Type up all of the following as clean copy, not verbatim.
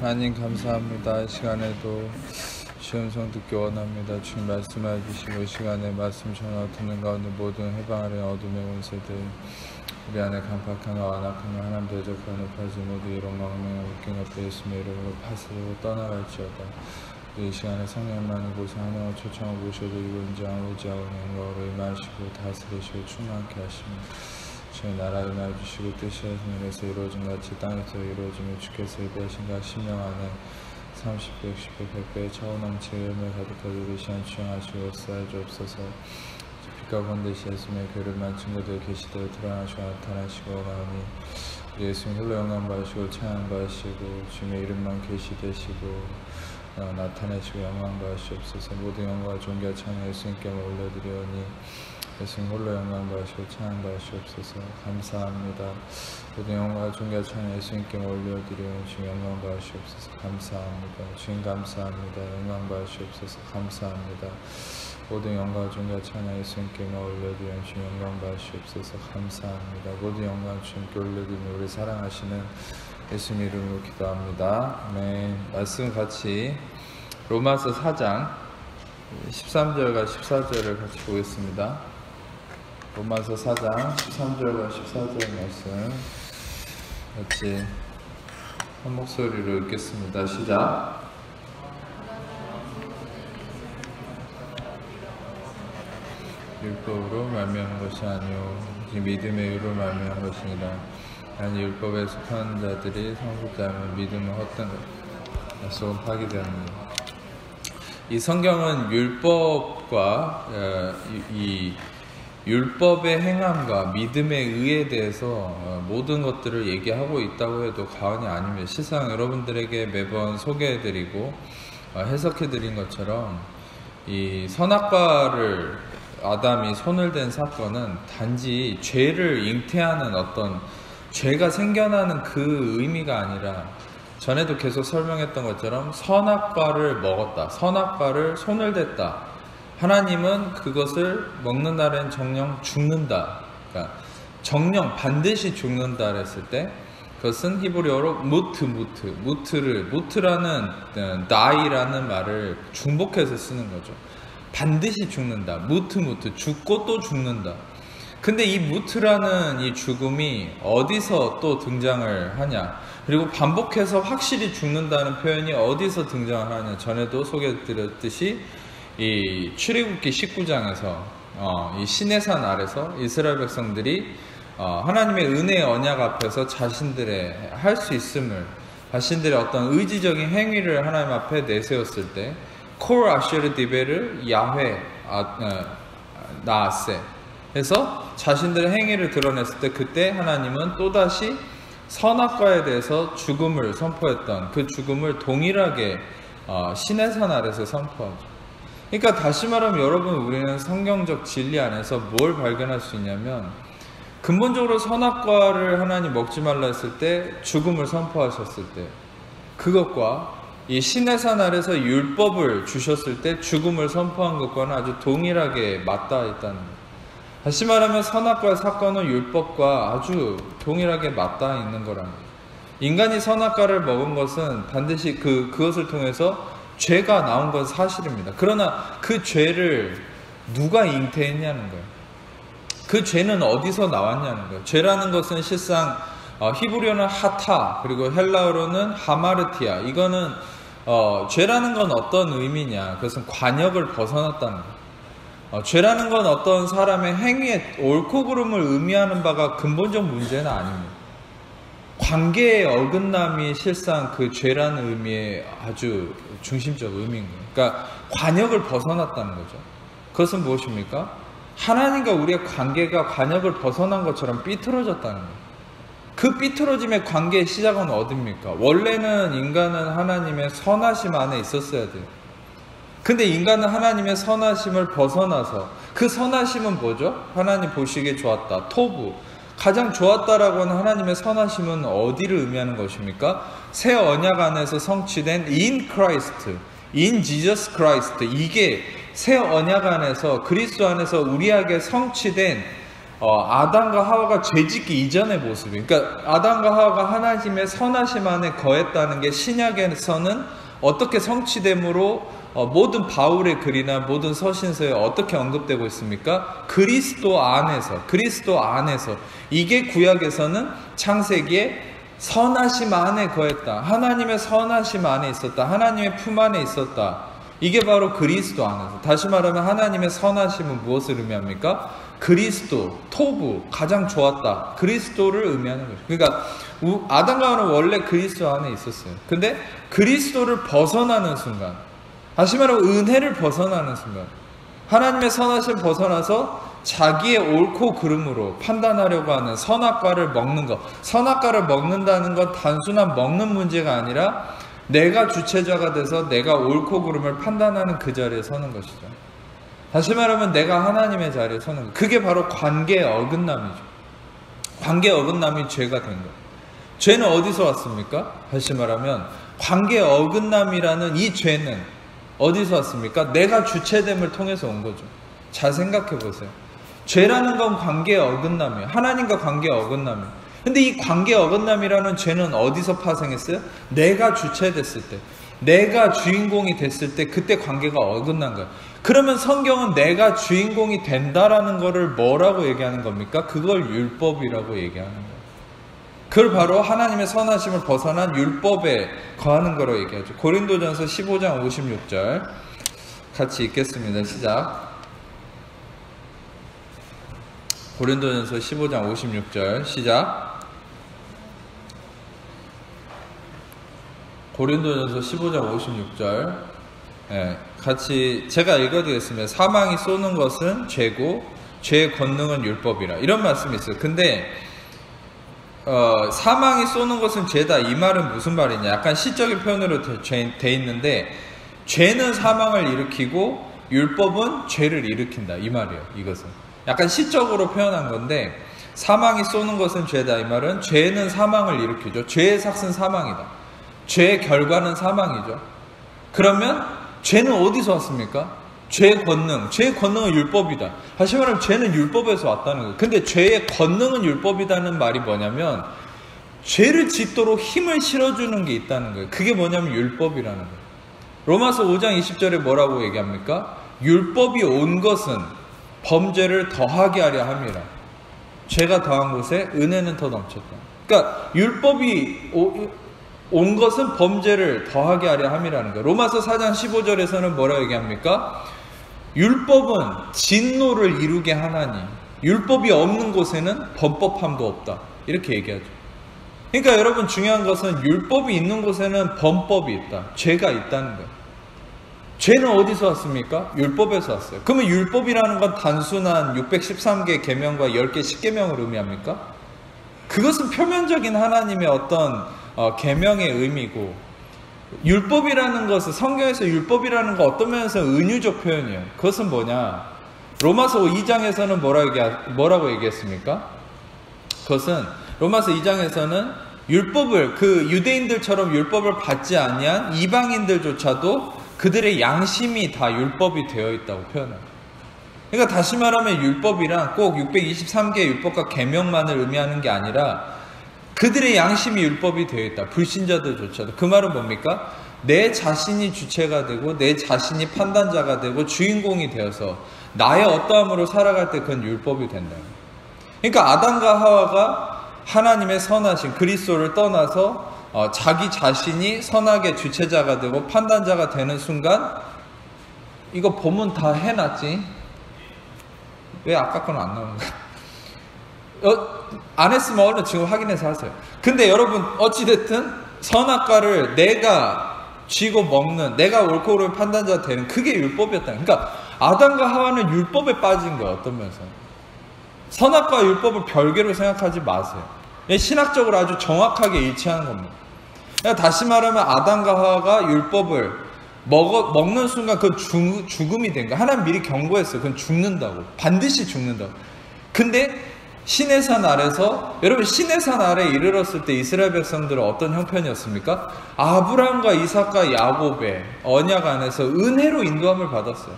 하나님 감사합니다. 이 시간에도 주의 음성 듣기 원합니다. 주님 말씀해 주시고 이 시간에 말씀 전하 듣는 가운데 모든 해방하는 어둠의 원세들 우리 안에 강팍한 완악한 하나님 대적하는 높아지 모두 이런 망명을 웃긴 앞에 예수님의 이름으로 파스리고 떠나갈지어다. 이 시간에 성령만의 곳에 하나님을 초청하고 모셔도 이룬지 아버지하고 영광으로 임하시고 다스리시고 충만케 하시며 주의 나라를 임해주시고 뜻이 하늘에서 이루어진 같이 땅에서 이루어지며 주께서 예배하신 각 심령 안에 30배, 60배, 100배의 차오넘치 열매 가득하게 우리 시간 주장하시고 역사해 주옵소서. 빛과 번듯이 예수님의 교를 만 친구들 계시되 드러나시고 나타나시고 나오니 예수님 홀로 영광 받으시고 찬양 받으시고 주님의 이름만 계시되시고 나타내시고 영광 받으시옵소서. 모든 영광과 존귀와 찬양 예수님께 올려드리오니 예수님 홀로 영광 받으시고 찬양 받으시옵소서. 감사합니다. 모든 영광과 존귀와 찬양 예수님께 올려드리오니 주님 영광 받으시옵소서. 감사합니다. 주님 감사합니다. 영광 받으시옵소서. 감사합니다. 모든 영광과 존귀와 찬양 예수님께 올려드리오니 주님 영광 받으시옵소서. 감사합니다. 모든 영광 주님께 올려드리니 우리 사랑하시는 예수님 이름으로 기도합니다. 아멘. 말씀 같이 로마서 4장 13절과 14절을 같이 보겠습니다. 로마서 4장 13절과 14절 말씀 같이 한 목소리로 읽겠습니다. 시작. 율법으로 말미암은 것이 아니오 믿음의 의로 말미암은 것이니라. 아니 율법에 속한 자들이 성숙자면 믿음은 헛된 약속은 파기되었느니라. 이 성경은 율법과 이 율법의 행함과 믿음의 의에 대해서 모든 것들을 얘기하고 있다고 해도 과언이 아닙니다. 실상 여러분들에게 매번 소개해드리고 해석해드린 것처럼 이 선악과를 아담이 손을 댄 사건은 단지 죄를 잉태하는 어떤 죄가 생겨나는 그 의미가 아니라 전에도 계속 설명했던 것처럼 선악과를 먹었다. 선악과를 손을 댔다. 하나님은 그것을 먹는 날엔 정령 죽는다. 그러니까 정령 반드시 죽는다 그랬을 때 그것은 히브리어로 무트라는 die라는 말을 중복해서 쓰는 거죠. 반드시 죽는다. 무트 죽고 또 죽는다. 근데 이 무트라는 이 죽음이 어디서 또 등장을 하냐, 그리고 반복해서 확실히 죽는다는 표현이 어디서 등장을 하냐, 전에도 소개해드렸듯이 이 출애굽기 19장에서 이 시내산 아래서 이스라엘 백성들이 하나님의 은혜의 언약 앞에서 자신들의 할 수 있음을, 자신들의 어떤 의지적인 행위를 하나님 앞에 내세웠을 때 콜 아쉐르 디베를 야훼 나아세 해서 자신들의 행위를 드러냈을 때 그때 하나님은 또다시 선악과에 대해서 죽음을 선포했던 그 죽음을 동일하게 시내산 아래서 선포하죠. 그러니까 다시 말하면 여러분, 우리는 성경적 진리 안에서 뭘 발견할 수 있냐면 근본적으로 선악과를 하나님 먹지 말라 했을 때 죽음을 선포하셨을 때 그것과 이 시내산 아래서 율법을 주셨을 때 죽음을 선포한 것과는 아주 동일하게 맞닿아 있다는 거예요. 다시 말하면 선악과의 사건은 율법과 아주 동일하게 맞닿아 있는 거라는 거예요. 인간이 선악과를 먹은 것은 반드시 그것을 통해서 죄가 나온 건 사실입니다. 그러나 그 죄를 누가 잉태했냐는 거예요. 그 죄는 어디서 나왔냐는 거예요. 죄라는 것은 실상 히브리어는 하타, 그리고 헬라어로는 하마르티아. 이거는 죄라는 건 어떤 의미냐, 그것은 관역을 벗어났다는 거예요. 죄라는 건 어떤 사람의 행위의 옳고 그름을 의미하는 바가 근본적 문제는 아닙니다. 관계의 어긋남이 실상 그 죄라는 의미의 아주 중심적 의미인 거예요. 그러니까 관역을 벗어났다는 거죠. 그것은 무엇입니까? 하나님과 우리의 관계가 관역을 벗어난 것처럼 삐뚤어졌다는 거예요. 그 삐뚤어짐의 관계의 시작은 어딥니까? 원래는 인간은 하나님의 선하심 안에 있었어야 돼요. 근데 인간은 하나님의 선하심을 벗어나서, 그 선하심은 뭐죠? 하나님 보시기에 좋았다. 토부. 가장 좋았다라고 하는 하나님의 선하심은 어디를 의미하는 것입니까? 새 언약 안에서 성취된 in Christ, in Jesus Christ. 이게 새 언약 안에서, 그리스도 안에서 우리에게 성취된 아담과 하와가 죄짓기 이전의 모습이, 그러니까 아담과 하와가 하나님의 선하심 안에 거했다는 게 신약에서는 어떻게 성취됨으로 모든 바울의 글이나 모든 서신서에 어떻게 언급되고 있습니까? 그리스도 안에서 이게 구약에서는 창세기에 선하심 안에 거했다, 하나님의 선하심 안에 있었다, 하나님의 품 안에 있었다, 이게 바로 그리스도 안에서. 다시 말하면 하나님의 선하심은 무엇을 의미합니까? 그리스도, 토부, 가장 좋았다, 그리스도를 의미하는 거죠. 그러니까 아담과 하와는 원래 그리스도 안에 있었어요. 근데 그리스도를 벗어나는 순간, 다시 말하면 은혜를 벗어나는 순간, 하나님의 선하심 벗어나서 자기의 옳고 그름으로 판단하려고 하는 선악과를 먹는 것, 선악과를 먹는다는 건 단순한 먹는 문제가 아니라 내가 주체자가 돼서 내가 옳고 그름을 판단하는 그 자리에 서는 것이죠. 다시 말하면 내가 하나님의 자리에 서는 것, 그게 바로 관계의 어긋남이죠. 관계의 어긋남이 죄가 된 것. 죄는 어디서 왔습니까? 다시 말하면 관계의 어긋남이라는 이 죄는 어디서 왔습니까? 내가 주체됨을 통해서 온 거죠. 잘 생각해 보세요. 죄라는 건 관계의 어긋남이에요. 하나님과 관계의 어긋남이에요. 근데 이 관계의 어긋남이라는 죄는 어디서 파생했어요? 내가 주체됐을 때, 내가 주인공이 됐을 때, 그때 관계가 어긋난 거예요. 그러면 성경은 내가 주인공이 된다라는 거를 뭐라고 얘기하는 겁니까? 그걸 율법이라고 얘기하는 거예요. 그걸 바로 하나님의 선하심을 벗어난 율법에 거하는 거로 얘기하죠. 고린도전서 15장 56절 같이 읽겠습니다. 시작. 고린도전서 15장 56절 시작. 고린도전서 15장 56절 같이 제가 읽어드리겠습니다. 사망이 쏘는 것은 죄고 죄의 권능은 율법이라, 이런 말씀이 있어요. 근데 사망이 쏘는 것은 죄다, 이 말은 무슨 말이냐, 약간 시적인 표현으로 돼 있는데, 죄는 사망을 일으키고 율법은 죄를 일으킨다, 이 말이에요. 이것은 약간 시적으로 표현한 건데, 사망이 쏘는 것은 죄다, 이 말은 죄는 사망을 일으키죠. 죄의 삭은 사망이다, 죄의 결과는 사망이죠. 그러면 죄는 어디서 왔습니까? 죄의 권능은 율법이다. 다시 말하면 죄는 율법에서 왔다는 거예요. 근데 죄의 권능은 율법이다는 말이 뭐냐면, 죄를 짓도록 힘을 실어주는 게 있다는 거예요. 그게 뭐냐면 율법이라는 거예요. 로마서 5장 20절에 뭐라고 얘기합니까? 율법이 온 것은 범죄를 더하게 하려 함이라. 죄가 더한 곳에 은혜는 더 넘쳤다. 그러니까 율법이 온 것은 범죄를 더하게 하려 함이라는 거예요. 로마서 4장 15절에서는 뭐라고 얘기합니까? 율법은 진노를 이루게 하나니 율법이 없는 곳에는 범법함도 없다, 이렇게 얘기하죠. 그러니까 여러분, 중요한 것은 율법이 있는 곳에는 범법이 있다, 죄가 있다는 거예요. 죄는 어디서 왔습니까? 율법에서 왔어요. 그러면 율법이라는 건 단순한 613개 계명과 10개 십계명을 의미합니까? 그것은 표면적인 하나님의 어떤 계명의 의미고, 율법이라는 것은, 성경에서 율법이라는 거 어떤 면에서 은유적 표현이에요. 그것은 뭐냐, 로마서 2장에서는 뭐라고 얘기했습니까? 그것은 로마서 2장에서는 율법을, 그 유대인들처럼 율법을 받지 아니한 이방인들조차도 그들의 양심이 다 율법이 되어 있다고 표현해요. 그러니까 다시 말하면 율법이란 꼭 623개의 율법과 계명만을 의미하는 게 아니라 그들의 양심이 율법이 되어 있다, 불신자들조차도. 그 말은 뭡니까? 내 자신이 주체가 되고 내 자신이 판단자가 되고 주인공이 되어서 나의 어떠함으로 살아갈 때 그건 율법이 된다. 그러니까 아담과 하와가 하나님의 선하신 그리스도를 떠나서 자기 자신이 선악의 주체자가 되고 판단자가 되는 순간, 이거 보면 다 해놨지? 왜 아까 거는 안 나오는 거야? 안 했으면 얼른 지금 확인해서 하세요. 근데 여러분, 어찌됐든 선악과를 내가 쥐고 먹는, 내가 옳고 그름의 판단자 되는, 그게 율법이었다. 그러니까 아담과 하와는 율법에 빠진 거예요. 어떤 면에서 선악과 율법을 별개로 생각하지 마세요. 신학적으로 아주 정확하게 일치하는 겁니다. 그러니까 다시 말하면 아담과 하와가 율법을 먹는 순간 그건 죽음이 된 거야. 하나님 미리 경고했어요. 그건 죽는다고, 반드시 죽는다고. 근데 시내산 아래서, 여러분, 시내산 아래에 이르렀을 때 이스라엘 백성들은 어떤 형편이었습니까? 아브라함과 이삭과 야곱의 언약 안에서 은혜로 인도함을 받았어요.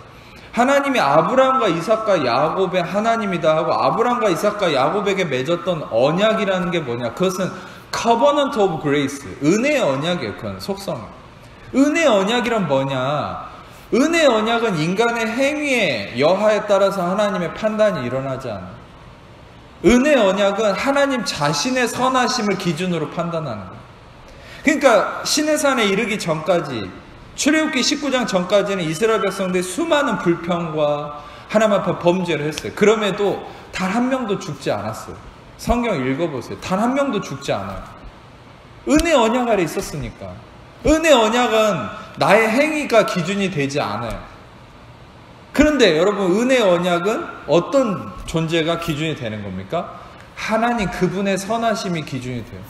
하나님이 아브라함과 이삭과 야곱의 하나님이다 하고 아브라함과 이삭과 야곱에게 맺었던 언약이라는 게 뭐냐? 그것은 Covenant of Grace, 은혜의 언약이에요. 그건 속성. 은혜의 언약이란 뭐냐? 은혜의 언약은 인간의 행위의 여하에 따라서 하나님의 판단이 일어나지 않아요. 은혜의 언약은 하나님 자신의 선하심을 기준으로 판단하는 거예요. 그러니까 시내산에 이르기 전까지, 출애굽기 19장 전까지는 이스라엘 백성들이 수많은 불평과 하나님 앞에 범죄를 했어요. 그럼에도 단 한 명도 죽지 않았어요. 성경 읽어보세요. 단 한 명도 죽지 않아요. 은혜 언약 아래 있었으니까. 은혜 언약은 나의 행위가 기준이 되지 않아요. 그런데 여러분, 은혜 언약은 어떤 존재가 기준이 되는 겁니까? 하나님 그분의 선하심이 기준이 돼요.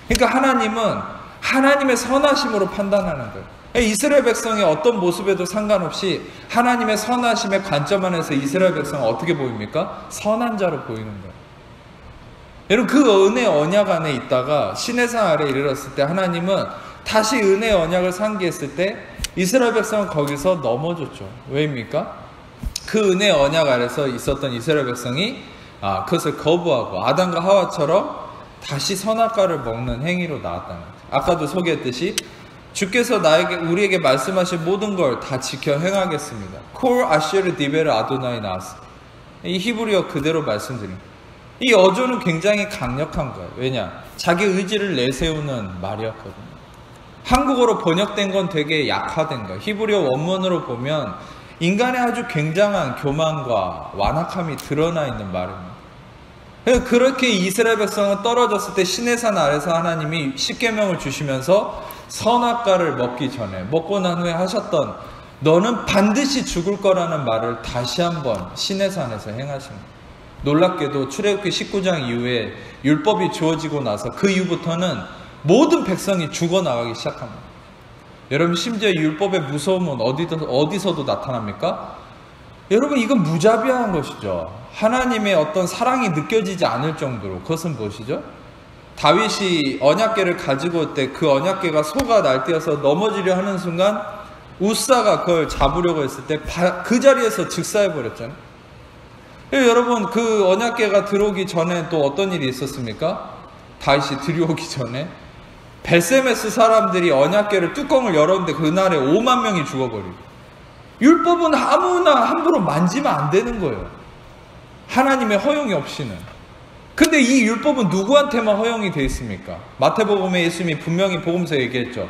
그러니까 하나님은 하나님의 선하심으로 판단하는 거예요. 이스라엘 백성의 어떤 모습에도 상관없이 하나님의 선하심의 관점 안에서 이스라엘 백성은 어떻게 보입니까? 선한 자로 보이는 거예요. 여러분, 그 은혜 언약 안에 있다가 시내산 아래에 이르렀을 때 하나님은 다시 은혜 언약을 상기했을 때 이스라엘 백성은 거기서 넘어졌죠. 왜입니까? 그 은혜 언약 아래서 있었던 이스라엘 백성이 그것을 거부하고 아담과 하와처럼 다시 선악과를 먹는 행위로 나왔다는 거죠. 아까도 소개했듯이 주께서 우리에게 말씀하신 모든 걸 다 지켜 행하겠습니다. 콜 아시르 디베르 아도나이 나왔어. 이 히브리어 그대로 말씀드립니다. 이 어조는 굉장히 강력한 거예요. 왜냐? 자기 의지를 내세우는 말이었거든요. 한국어로 번역된 건 되게 약화된 거예요. 히브리어 원문으로 보면 인간의 아주 굉장한 교만과 완악함이 드러나 있는 말입니다. 그렇게 이스라엘 백성은 떨어졌을 때 시내산 아래서 하나님이 십계명을 주시면서 선악과를 먹기 전에, 먹고 난 후에 하셨던 너는 반드시 죽을 거라는 말을 다시 한번 시내산에서 행하신 거예요. 놀랍게도 출애굽기 19장 이후에 율법이 주어지고 나서 그 이후부터는 모든 백성이 죽어나가기 시작합니다. 여러분, 심지어 율법의 무서움은 어디서도 나타납니까? 여러분, 이건 무자비한 것이죠. 하나님의 어떤 사랑이 느껴지지 않을 정도로. 그것은 무엇이죠? 다윗이 언약궤를 가지고 올 때 그 언약궤가 소가 날뛰어서 넘어지려 하는 순간 우사가 그걸 잡으려고 했을 때 그 자리에서 즉사해버렸잖아요. 여러분, 그 언약궤가 들어오기 전에 또 어떤 일이 있었습니까? 다윗이 들여오기 전에 벳세메스 사람들이 언약궤를 뚜껑을 열었는데 그날에 5만 명이 죽어버리고. 율법은 아무나 함부로 만지면 안 되는 거예요. 하나님의 허용이 없이는. 근데 이 율법은 누구한테만 허용이 되어 있습니까? 마태복음에 예수님이 분명히 복음서에 얘기했죠.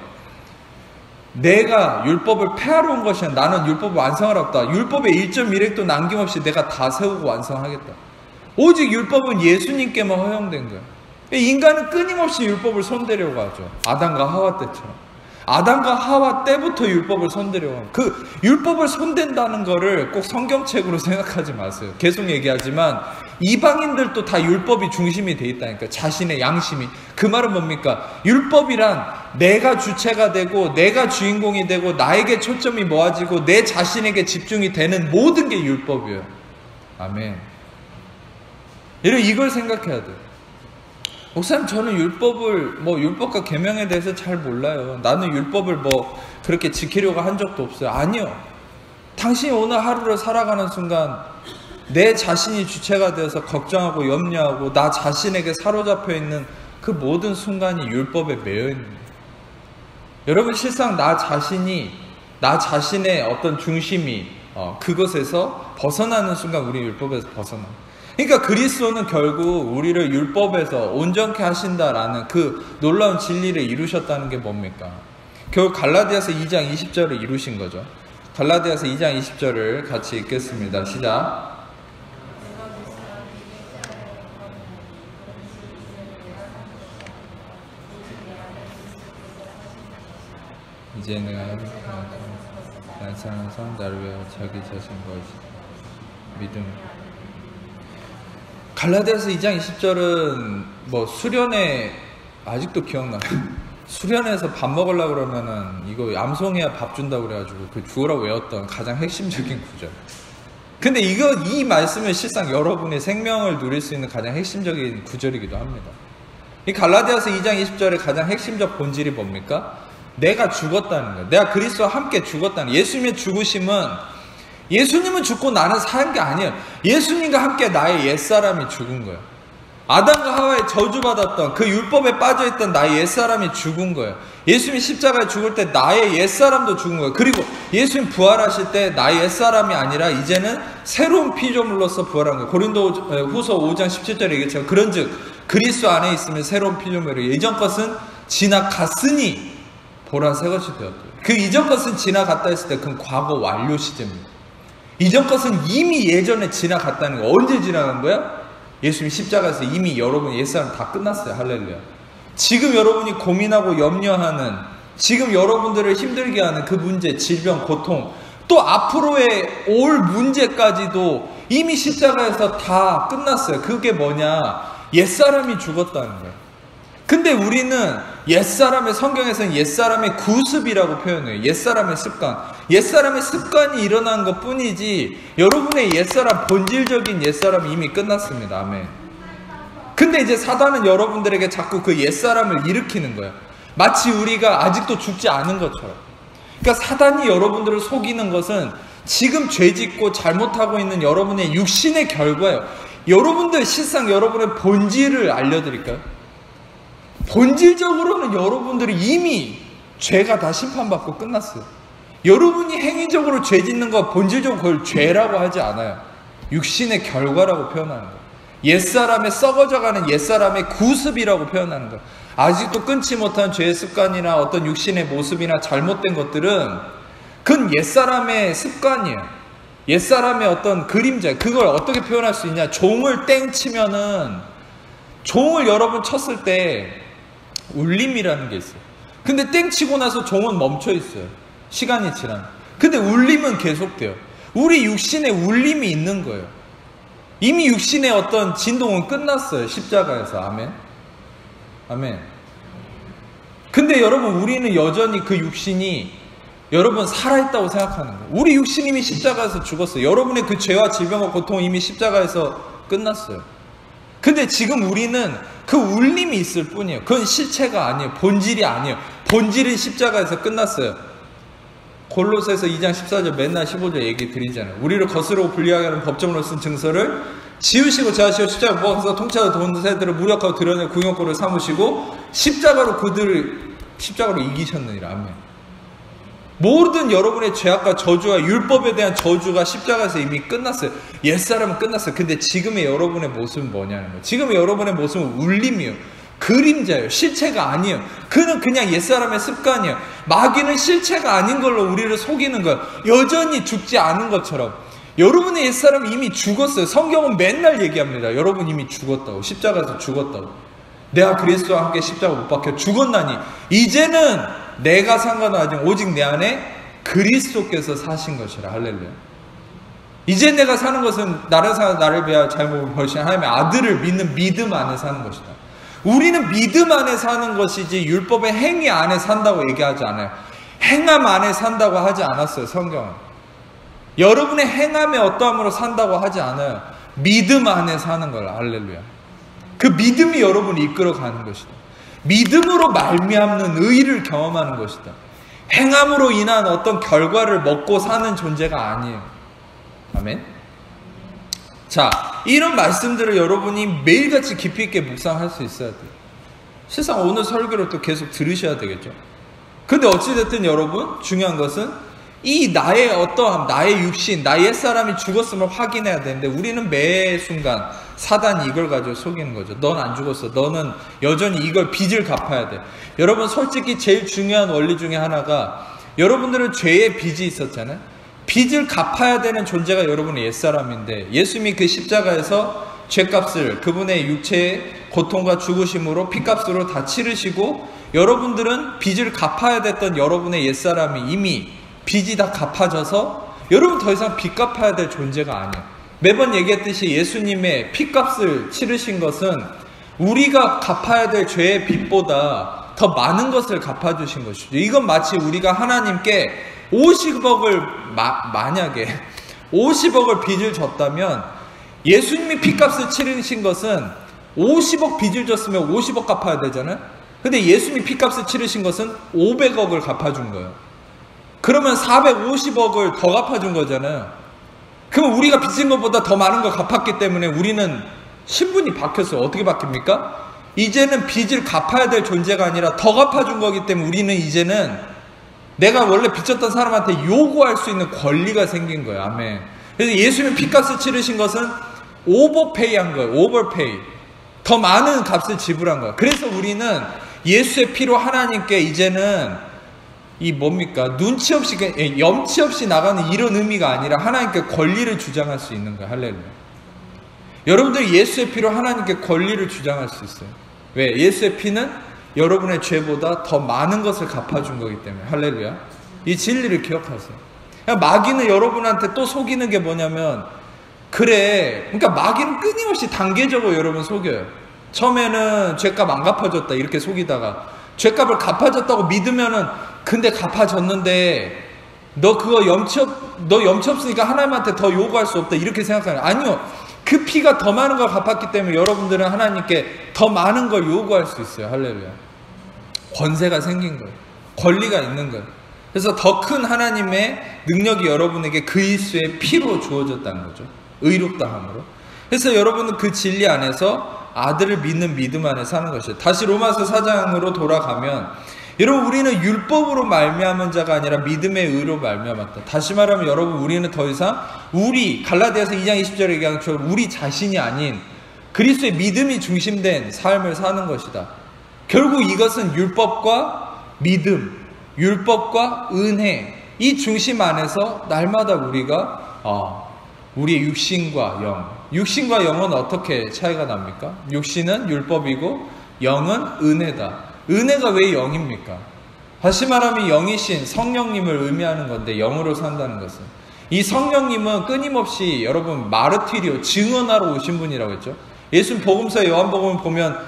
내가 율법을 폐하러 온 것이 아니라 나는 율법을 완성하러 왔다. 율법의 1.1획도 남김없이 내가 다 세우고 완성하겠다. 오직 율법은 예수님께만 허용된 거예요. 인간은 끊임없이 율법을 손대려고 하죠. 아담과 하와 때처럼. 아담과 하와 때부터 율법을 손대려고 하고, 그 율법을 손댄다는 거를 꼭 성경책으로 생각하지 마세요. 계속 얘기하지만 이방인들도 다 율법이 중심이 돼 있다니까. 자신의 양심이. 그 말은 뭡니까? 율법이란 내가 주체가 되고 내가 주인공이 되고 나에게 초점이 모아지고 내 자신에게 집중이 되는 모든 게 율법이에요. 아멘. 여러분, 이걸 생각해야 돼요. 목사님, 저는 율법과 계명에 대해서 잘 몰라요. 나는 율법을 그렇게 지키려고 한 적도 없어요. 아니요. 당신이 오늘 하루를 살아가는 순간 내 자신이 주체가 되어서 걱정하고 염려하고 나 자신에게 사로잡혀 있는 그 모든 순간이 율법에 매여 있는 거예요. 여러분, 실상 나 자신의 어떤 중심이 그것에서 벗어나는 순간 우리 율법에서 벗어나요. 그러니까 그리스도는 결국 우리를 율법에서 온전케 하신다라는 그 놀라운 진리를 이루셨다는 게 뭡니까? 결국 갈라디아서 2장 20절을 이루신 거죠. 갈라디아서 2장 20절을 같이 읽겠습니다. 시작. 이제는 날상한 사람들을 위하여 자기 자신과 믿음. 갈라디아서 2장 20절은 수련회, 아직도 기억나요. 수련회에서 밥 먹으려고 그러면은 이거 암송해야 밥 준다고 그래가지고 그 주어라고 외웠던 가장 핵심적인 구절. 근데 이 말씀은 실상 여러분의 생명을 누릴 수 있는 가장 핵심적인 구절이기도 합니다. 이 갈라디아서 2장 20절의 가장 핵심적 본질이 뭡니까? 내가 죽었다는 거예요. 내가 그리스도와 함께 죽었다는 거예요. 예수님의 죽으심은 예수님은 죽고 나는 산 게 아니에요. 예수님과 함께 나의 옛사람이 죽은 거예요. 아담과 하와의 저주받았던 그 율법에 빠져있던 나의 옛사람이 죽은 거예요. 예수님이 십자가에 죽을 때 나의 옛사람도 죽은 거예요. 그리고 예수님 부활하실 때 나의 옛사람이 아니라 이제는 새로운 피조물로서 부활한 거예요. 고린도 후서 5장 17절에 얘기했지만 그런즉 그리스도 안에 있으면 새로운 피조물이에요. 이전 것은 지나갔으니 보라 새 것이 되었다. 그 이전 것은 지나갔다 했을 때 그건 과거 완료 시제입니다. 이전 것은 이미 예전에 지나갔다는 거. 언제 지나간 거야? 예수님 십자가에서 이미 여러분 옛사람 다 끝났어요. 할렐루야. 지금 여러분이 고민하고 염려하는, 지금 여러분들을 힘들게 하는 그 문제, 질병, 고통, 또 앞으로의 올 문제까지도 이미 십자가에서 다 끝났어요. 그게 뭐냐? 옛사람이 죽었다는 거예요. 근데 우리는 옛사람의, 성경에서는 옛사람의 구습이라고 표현해요. 옛사람의 습관. 옛사람의 습관이 일어난 것 뿐이지 여러분의 옛사람, 본질적인 옛사람이 이미 끝났습니다. 아멘. 근데 이제 사단은 여러분들에게 자꾸 그 옛사람을 일으키는 거예요. 마치 우리가 아직도 죽지 않은 것처럼. 그러니까 사단이 여러분들을 속이는 것은 지금 죄짓고 잘못하고 있는 여러분의 육신의 결과예요. 여러분들 실상 여러분의 본질을 알려드릴까요? 본질적으로는 여러분들이 이미 죄가 다 심판받고 끝났어요. 여러분이 행위적으로 죄 짓는 거 본질적으로 그걸 죄라고 하지 않아요. 육신의 결과라고 표현하는 거예요. 옛사람의 썩어져가는 옛사람의 구습이라고 표현하는 거예요. 아직도 끊지 못한 죄의 습관이나 어떤 육신의 모습이나 잘못된 것들은 그건 옛사람의 습관이에요. 옛사람의 어떤 그림자. 그걸 어떻게 표현할 수 있냐? 종을 땡 치면은, 종을 여러분 쳤을 때 울림이라는 게 있어요. 근데 땡 치고 나서 종은 멈춰 있어요. 시간이 지나면. 근데 울림은 계속돼요. 우리 육신에 울림이 있는 거예요. 이미 육신의 어떤 진동은 끝났어요. 십자가에서. 아멘. 아멘. 근데 여러분, 우리는 여전히 그 육신이 여러분 살아있다고 생각하는 거예요. 우리 육신이 이미 십자가에서 죽었어요. 여러분의 그 죄와 질병과 고통은 이미 십자가에서 끝났어요. 근데 지금 우리는 그 울림이 있을 뿐이에요. 그건 실체가 아니에요. 본질이 아니에요. 본질은 십자가에서 끝났어요. 골로새서 2장 14절 맨날 15절 얘기 드리잖아요. 우리를 거스르고 불리하게 하는 법정으로 쓴 증서를 지우시고 제하시고 십자가 부어서 통치하고 돈 새들을 무력하고 드러내 궁욕고를 삼으시고 십자가로 그들을 십자가로 이기셨느니라. 아멘. 모든 여러분의 죄악과 저주와 율법에 대한 저주가 십자가에서 이미 끝났어요. 옛사람은 끝났어요. 근데 지금의 여러분의 모습은 뭐냐는 거예요. 지금의 여러분의 모습은 울림이에요. 그림자예요. 실체가 아니에요. 그는 그냥 옛사람의 습관이에요. 마귀는 실체가 아닌 걸로 우리를 속이는 거예요. 여전히 죽지 않은 것처럼. 여러분의 옛사람이 이미 죽었어요. 성경은 맨날 얘기합니다. 여러분 이미 죽었다고. 십자가에서 죽었다고. 내가 그리스도와 함께 십자가 못 박혀 죽었나니 이제는 내가 산 건 아직 오직 내 안에 그리스도께서 사신 것이라. 할렐루야. 이제 내가 사는 것은 나를 위하여 잘못을 버리신 하나님의 아들을 믿는 믿음 안에 사는 것이다. 우리는 믿음 안에 사는 것이지 율법의 행위 안에 산다고 얘기하지 않아요. 행함 안에 산다고 하지 않았어요. 성경은. 여러분의 행함의 어떠함으로 산다고 하지 않아요. 믿음 안에 사는 거예요. 할렐루야. 그 믿음이 여러분을 이끌어가는 것이다. 믿음으로 말미암는 의를 경험하는 것이다. 행함으로 인한 어떤 결과를 먹고 사는 존재가 아니에요. 아멘. 자, 이런 말씀들을 여러분이 매일같이 깊이 있게 묵상할 수 있어야 돼요. 실상 오늘 설교를 또 계속 들으셔야 되겠죠. 근데 어찌됐든 여러분, 중요한 것은 이 나의 어떠함, 나의 육신, 나의 옛사람이 죽었음을 확인해야 되는데 우리는 매 순간 사단이 이걸 가지고 속이는 거죠. 넌 안 죽었어. 너는 여전히 이걸 빚을 갚아야 돼. 여러분 솔직히 제일 중요한 원리 중에 하나가 여러분들은 죄의 빚이 있었잖아요. 빚을 갚아야 되는 존재가 여러분의 옛사람인데 예수님이 그 십자가에서 죄값을 그분의 육체의 고통과 죽으심으로 피값으로 다 치르시고 여러분들은 빚을 갚아야 됐던 여러분의 옛사람이 이미 빚이 다 갚아져서 여러분 더 이상 빚 갚아야 될 존재가 아니에요. 매번 얘기했듯이 예수님의 피값을 치르신 것은 우리가 갚아야 될 죄의 빚보다 더 많은 것을 갚아주신 것이죠. 이건 마치 우리가 하나님께 50억을 만약에 50억을 빚을 졌다면 예수님이 피값을 치르신 것은 50억 빚을 졌으면 50억 갚아야 되잖아요. 근데 예수님이 피값을 치르신 것은 500억을 갚아준 거예요. 그러면 450억을 더 갚아준 거잖아요. 그럼 우리가 빚진 것보다 더 많은 걸 갚았기 때문에 우리는 신분이 바뀌었어요. 어떻게 바뀝니까? 이제는 빚을 갚아야 될 존재가 아니라 더 갚아준 거기 때문에 우리는 이제는 내가 원래 빚졌던 사람한테 요구할 수 있는 권리가 생긴 거예요. 아멘. 그래서 예수님이 빚값을 치르신 것은 오버페이 한 거예요. 오버페이. 더 많은 값을 지불한 거예요. 그래서 우리는 예수의 피로 하나님께 이제는 이 뭡니까? 눈치 없이, 염치 없이 나가는 이런 의미가 아니라 하나님께 권리를 주장할 수 있는 거예요. 할렐루야. 여러분들이 예수의 피로 하나님께 권리를 주장할 수 있어요. 왜? 예수의 피는 여러분의 죄보다 더 많은 것을 갚아준 거기 때문에. 할렐루야. 이 진리를 기억하세요. 마귀는 여러분한테 또 속이는 게 뭐냐면, 그래, 그러니까 마귀는 끊임없이 단계적으로 여러분 속여요. 처음에는 죄값 안 갚아줬다 이렇게 속이다가 죄값을 갚아줬다고 믿으면은, 근데 갚아줬는데 너 염치 없으니까 하나님한테 더 요구할 수 없다 이렇게 생각하는. 아니요, 그 피가 더 많은 걸 갚았기 때문에 여러분들은 하나님께 더 많은 걸 요구할 수 있어요. 할렐루야. 권세가 생긴 거예요. 권리가 있는 거예요. 그래서 더 큰 하나님의 능력이 여러분에게 그리스도의 피로 주어졌다는 거죠. 의롭다함으로. 그래서 여러분은 그 진리 안에서 아들을 믿는 믿음 안에 사는 것이에요. 다시 로마서 4장으로 돌아가면, 여러분, 우리는 율법으로 말미암은 자가 아니라 믿음의 의로 말미암았다. 다시 말하면 여러분, 우리는 더 이상 갈라디아서 2장 20절에 얘기한 것처럼 우리 자신이 아닌 그리스도의 믿음이 중심된 삶을 사는 것이다. 결국 이것은 율법과 믿음, 율법과 은혜, 이 중심 안에서 날마다 우리가 우리의 육신과 영, 육신과 영은 어떻게 차이가 납니까? 육신은 율법이고 영은 은혜다. 은혜가 왜 영입니까? 다시 말하면 영이신 성령님을 의미하는 건데, 영으로 산다는 것은, 이 성령님은 끊임없이 여러분 마르티리오, 증언하러 오신 분이라고 했죠. 예수님 복음서 요한복음을 보면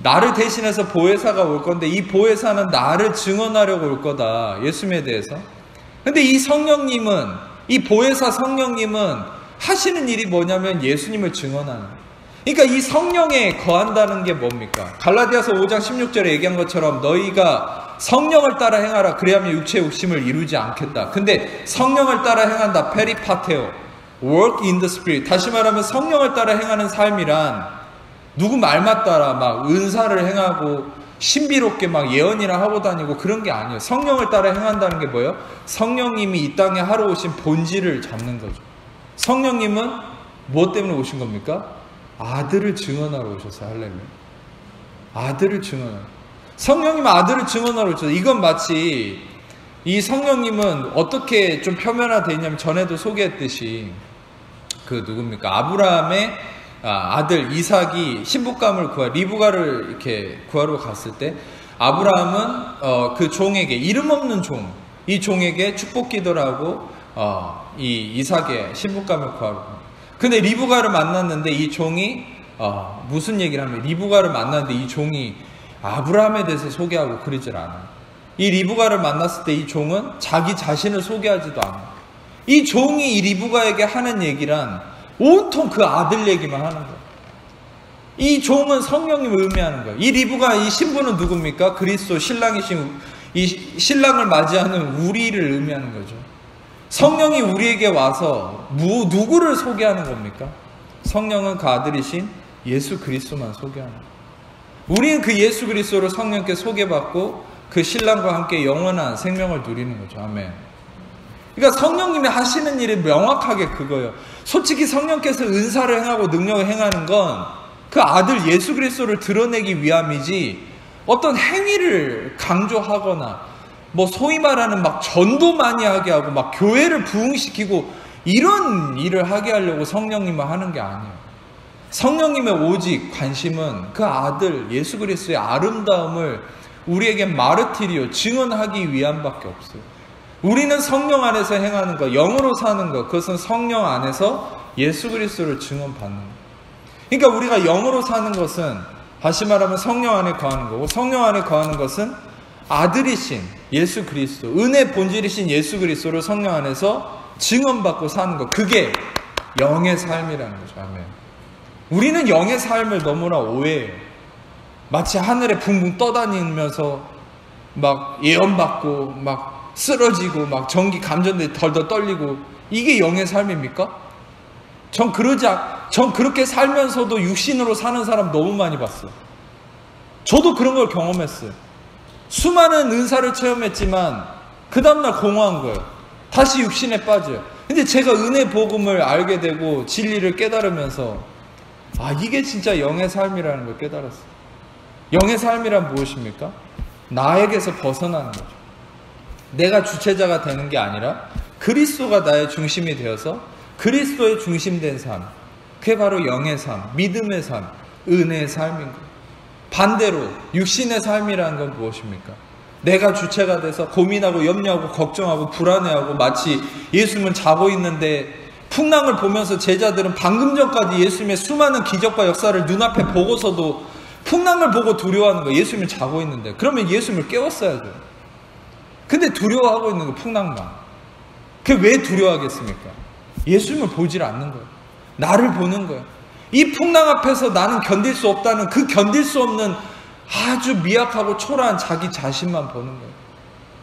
나를 대신해서 보혜사가 올 건데, 이 보혜사는 나를 증언하려고 올 거다, 예수님에 대해서. 근데 이 성령님은, 이 보혜사 성령님은 하시는 일이 뭐냐면 예수님을 증언하는 거예요. 그러니까 이 성령에 거한다는 게 뭡니까? 갈라디아서 5장 16절에 얘기한 것처럼 너희가 성령을 따라 행하라, 그래야면 육체의 욕심을 이루지 않겠다. 근데 성령을 따라 행한다, 페리파테오, work in the spirit. 다시 말하면 성령을 따라 행하는 삶이란 누구 말만 따라 막 은사를 행하고 신비롭게 막 예언이나 하고 다니고 그런 게 아니에요. 성령을 따라 행한다는 게 뭐예요? 성령님이 이 땅에 하러 오신 본질을 잡는 거죠. 성령님은 무엇 때문에 오신 겁니까? 아들을 증언하러 오셨어요. 할렐루야. 아들을 증언하러. 성령님은 아들을 증언하러 오셨어요. 이건 마치 이 성령님은 어떻게 좀 표면화되어 있냐면, 전에도 소개했듯이 누굽니까? 아브라함의 아들 이삭이 신부감을 리브가를 이렇게 구하러 갔을 때, 아브라함은 그 종에게, 이름 없는 종, 이 종에게 축복 기도를 하고 이 이삭의 신부감을 구하러. 근데 리브가를 만났는데 이 종이 무슨 얘기를 하면, 리브가를 만났는데 이 종이 아브라함에 대해서 소개하고 그러질 않아요. 이 리브가를 만났을 때 이 종은 자기 자신을 소개하지도 않아요. 이 종이 이 리브가에게 하는 얘기란 온통 그 아들 얘기만 하는 거예요. 이 종은 성령님을 의미하는 거예요. 이 리브가, 이 신부는 누굽니까? 그리스도 신랑이신, 이 신랑을 맞이하는 우리를 의미하는 거죠. 성령이 우리에게 와서 누구를 소개하는 겁니까? 성령은 그 아들이신 예수 그리스도만 소개하는 거예요. 우리는 그 예수 그리스도를 성령께 소개받고 그 신랑과 함께 영원한 생명을 누리는 거죠. 아멘. 그러니까 성령님이 하시는 일이 명확하게 그거예요. 솔직히 성령께서 은사를 행하고 능력을 행하는 건 그 아들 예수 그리스도를 드러내기 위함이지, 어떤 행위를 강조하거나 뭐 소위 말하는 막 전도 많이 하게 하고 막 교회를 부흥시키고 이런 일을 하게 하려고 성령님은 하는 게 아니에요. 성령님의 오직 관심은 그 아들 예수 그리스도의 아름다움을 우리에게 마르티리오, 증언하기 위함밖에 없어요. 우리는 성령 안에서 행하는 것, 영으로 사는 것, 그것은 성령 안에서 예수 그리스도를 증언받는 것. 그러니까 우리가 영으로 사는 것은 다시 말하면 성령 안에 거하는 거고, 성령 안에 거하는 것은 아들이신 예수 그리스도, 은혜 본질이신 예수 그리스도를 성령 안에서 증언받고 사는 것, 그게 영의 삶이라는 거죠. 아멘. 우리는 영의 삶을 너무나 오해해요. 마치 하늘에 붕붕 떠다니면서 막 예언받고 막 쓰러지고 막 전기 감전돼 덜덜 떨리고, 이게 영의 삶입니까? 전 그렇게 살면서도 육신으로 사는 사람 너무 많이 봤어요. 저도 그런 걸 경험했어요. 수많은 은사를 체험했지만 그 다음날 공허한 거예요. 다시 육신에 빠져요. 근데 제가 은혜 복음을 알게 되고 진리를 깨달으면서 이게 진짜 영의 삶이라는 걸 깨달았어요. 영의 삶이란 무엇입니까? 나에게서 벗어나는 거죠. 내가 주체자가 되는 게 아니라 그리스도가 나의 중심이 되어서 그리스도의 중심된 삶, 그게 바로 영의 삶, 믿음의 삶, 은혜의 삶인 거예요. 반대로 육신의 삶이라는 건 무엇입니까? 내가 주체가 돼서 고민하고 염려하고 걱정하고 불안해하고 마치 예수님은 자고 있는데 풍랑을 보면서 제자들은 방금 전까지 예수님의 수많은 기적과 역사를 눈앞에 보고서도 풍랑을 보고 두려워하는 거예요. 예수님은 자고 있는데. 그러면 예수님을 깨웠어야죠. 근데 두려워하고 있는 거 풍랑만. 그게 왜 두려워하겠습니까? 예수님을 보질 않는 거예요. 나를 보는 거예요. 이 풍랑 앞에서 나는 견딜 수 없다는 그 견딜 수 없는 아주 미약하고 초라한 자기 자신만 보는 거예요.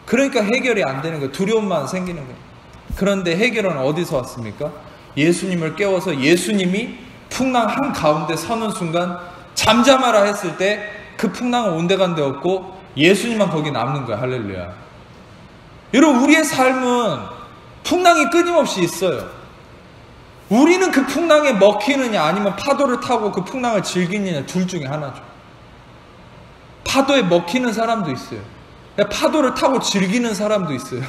그러니까 해결이 안 되는 거예요. 두려움만 생기는 거예요. 그런데 해결은 어디서 왔습니까? 예수님을 깨워서 예수님이 풍랑 한가운데 서는 순간 잠잠하라 했을 때 그 풍랑은 온데간데 없고 예수님만 거기 남는 거예요. 할렐루야. 여러분, 우리의 삶은 풍랑이 끊임없이 있어요. 우리는 그 풍랑에 먹히느냐 아니면 파도를 타고 그 풍랑을 즐기느냐 둘 중에 하나죠. 파도에 먹히는 사람도 있어요. 파도를 타고 즐기는 사람도 있어요.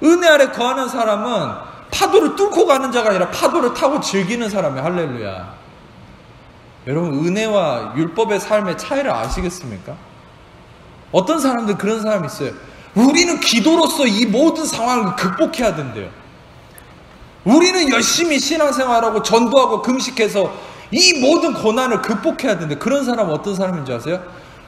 은혜 아래 거하는 사람은 파도를 뚫고 가는 자가 아니라 파도를 타고 즐기는 사람이에요. 할렐루야. 여러분, 은혜와 율법의 삶의 차이를 아시겠습니까? 어떤 사람들 그런 사람이 있어요. 우리는 기도로서 이 모든 상황을 극복해야 된대요. 우리는 열심히 신앙생활하고 전도하고 금식해서 이 모든 고난을 극복해야 된대. 그런 사람은 어떤 사람인지 아세요?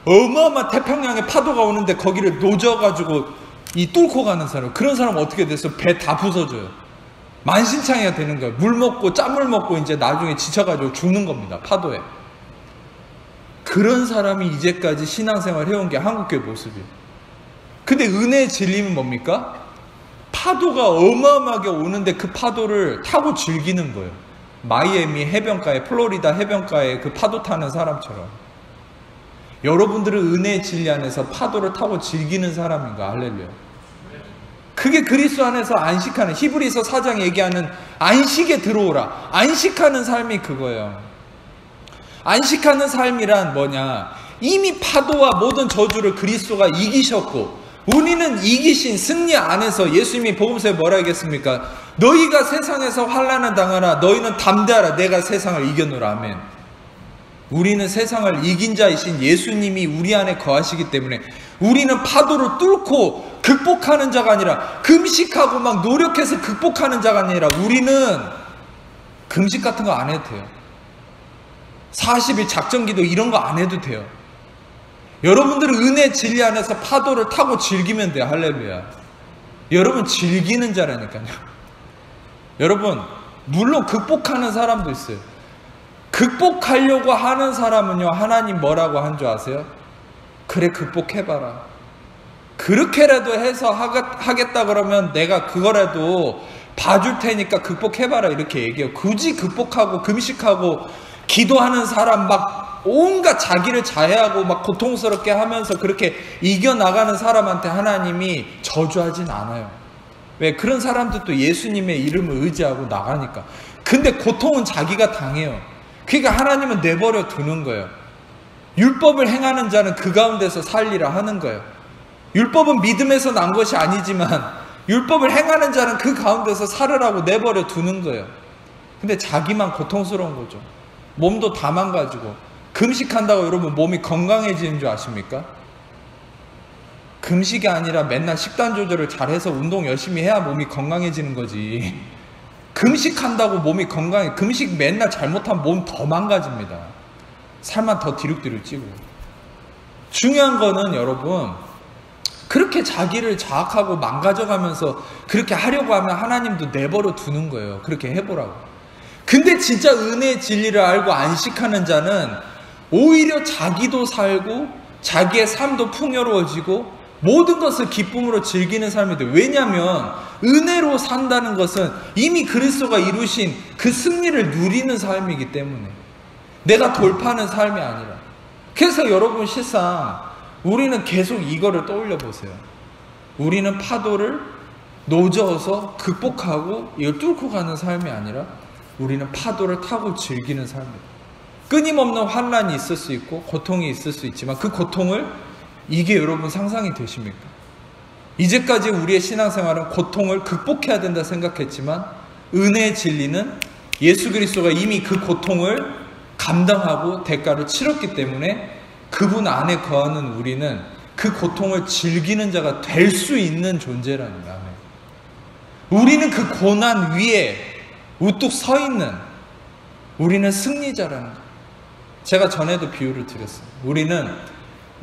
어마어마한 태평양에 파도가 오는데 거기를 노져가지고 이 뚫고 가는 사람. 그런 사람은 어떻게 됐어? 배 다 부서져요. 만신창이가 되는 거예요. 물 먹고 짠물 먹고 이제 나중에 지쳐가지고 죽는 겁니다. 파도에. 그런 사람이 이제까지 신앙생활 해온 게 한국교회 모습이에요. 근데 은혜의 진리는 뭡니까? 파도가 어마어마하게 오는데 그 파도를 타고 즐기는 거예요. 마이애미 해변가에, 플로리다 해변가에 그 파도 타는 사람처럼. 여러분들은 은혜의 진리 안에서 파도를 타고 즐기는 사람인가? 할렐루야. 그게 그리스도 안에서 안식하는, 히브리서 4장 얘기하는 안식에 들어오라. 안식하는 삶이 그거예요. 안식하는 삶이란 뭐냐? 이미 파도와 모든 저주를 그리스도가 이기셨고 우리는 이기신 승리 안에서 예수님이 복음서에 뭐라 하겠습니까? 너희가 세상에서 환난을 당하라. 너희는 담대하라. 내가 세상을 이겨노라. 아멘. 우리는 세상을 이긴 자이신 예수님이 우리 안에 거하시기 때문에 우리는 파도를 뚫고 극복하는 자가 아니라 금식하고 막 노력해서 극복하는 자가 아니라 우리는 금식 같은 거 안 해도 돼요. 40일 작정기도 이런 거 안 해도 돼요. 여러분들은 은혜 진리 안에서 파도를 타고 즐기면 돼요. 할렐루야. 여러분 즐기는 자라니까요. 여러분 물론 극복하는 사람도 있어요. 극복하려고 하는 사람은요, 하나님 뭐라고 한 줄 아세요? 그래, 극복해봐라. 그렇게라도 해서 하겠다 그러면 내가 그거라도 봐줄 테니까 극복해봐라 이렇게 얘기해요. 굳이 극복하고 금식하고 기도하는 사람 막 온갖 자기를 자해하고 막 고통스럽게 하면서 그렇게 이겨나가는 사람한테 하나님이 저주하진 않아요. 왜? 그런 사람들도 예수님의 이름을 의지하고 나가니까. 근데 고통은 자기가 당해요. 그러니까 하나님은 내버려 두는 거예요. 율법을 행하는 자는 그 가운데서 살리라 하는 거예요. 율법은 믿음에서 난 것이 아니지만 율법을 행하는 자는 그 가운데서 살으라고 내버려 두는 거예요. 근데 자기만 고통스러운 거죠. 몸도 다 망가지고. 금식한다고 여러분 몸이 건강해지는 줄 아십니까? 금식이 아니라 맨날 식단 조절을 잘해서 운동 열심히 해야 몸이 건강해지는 거지. 금식한다고 몸이 건강해. 금식 맨날 잘못하면 몸 더 망가집니다. 살만 더 뒤룩뒤룩 찌고. 중요한 거는 여러분 그렇게 자기를 자학하고 망가져가면서 그렇게 하려고 하면 하나님도 내버려 두는 거예요. 그렇게 해보라고. 근데 진짜 은혜의 진리를 알고 안식하는 자는 오히려 자기도 살고 자기의 삶도 풍요로워지고 모든 것을 기쁨으로 즐기는 삶이 돼요. 왜냐하면 은혜로 산다는 것은 이미 그리스도가 이루신 그 승리를 누리는 삶이기 때문에 내가 돌파하는 삶이 아니라. 그래서 여러분 실상 우리는 계속 이거를 떠올려 보세요. 우리는 파도를 노저어서 극복하고 이걸 뚫고 가는 삶이 아니라 우리는 파도를 타고 즐기는 삶입니다. 끊임없는 환난이 있을 수 있고 고통이 있을 수 있지만 그 고통을 이게 여러분 상상이 되십니까? 이제까지 우리의 신앙생활은 고통을 극복해야 된다 생각했지만 은혜의 진리는 예수 그리스도가 이미 그 고통을 감당하고 대가를 치렀기 때문에 그분 안에 거하는 우리는 그 고통을 즐기는 자가 될 수 있는 존재라는 거예요. 우리는 그 고난 위에 우뚝 서 있는 우리는 승리자라는 거예요. 제가 전에도 비유를 드렸어요. 우리는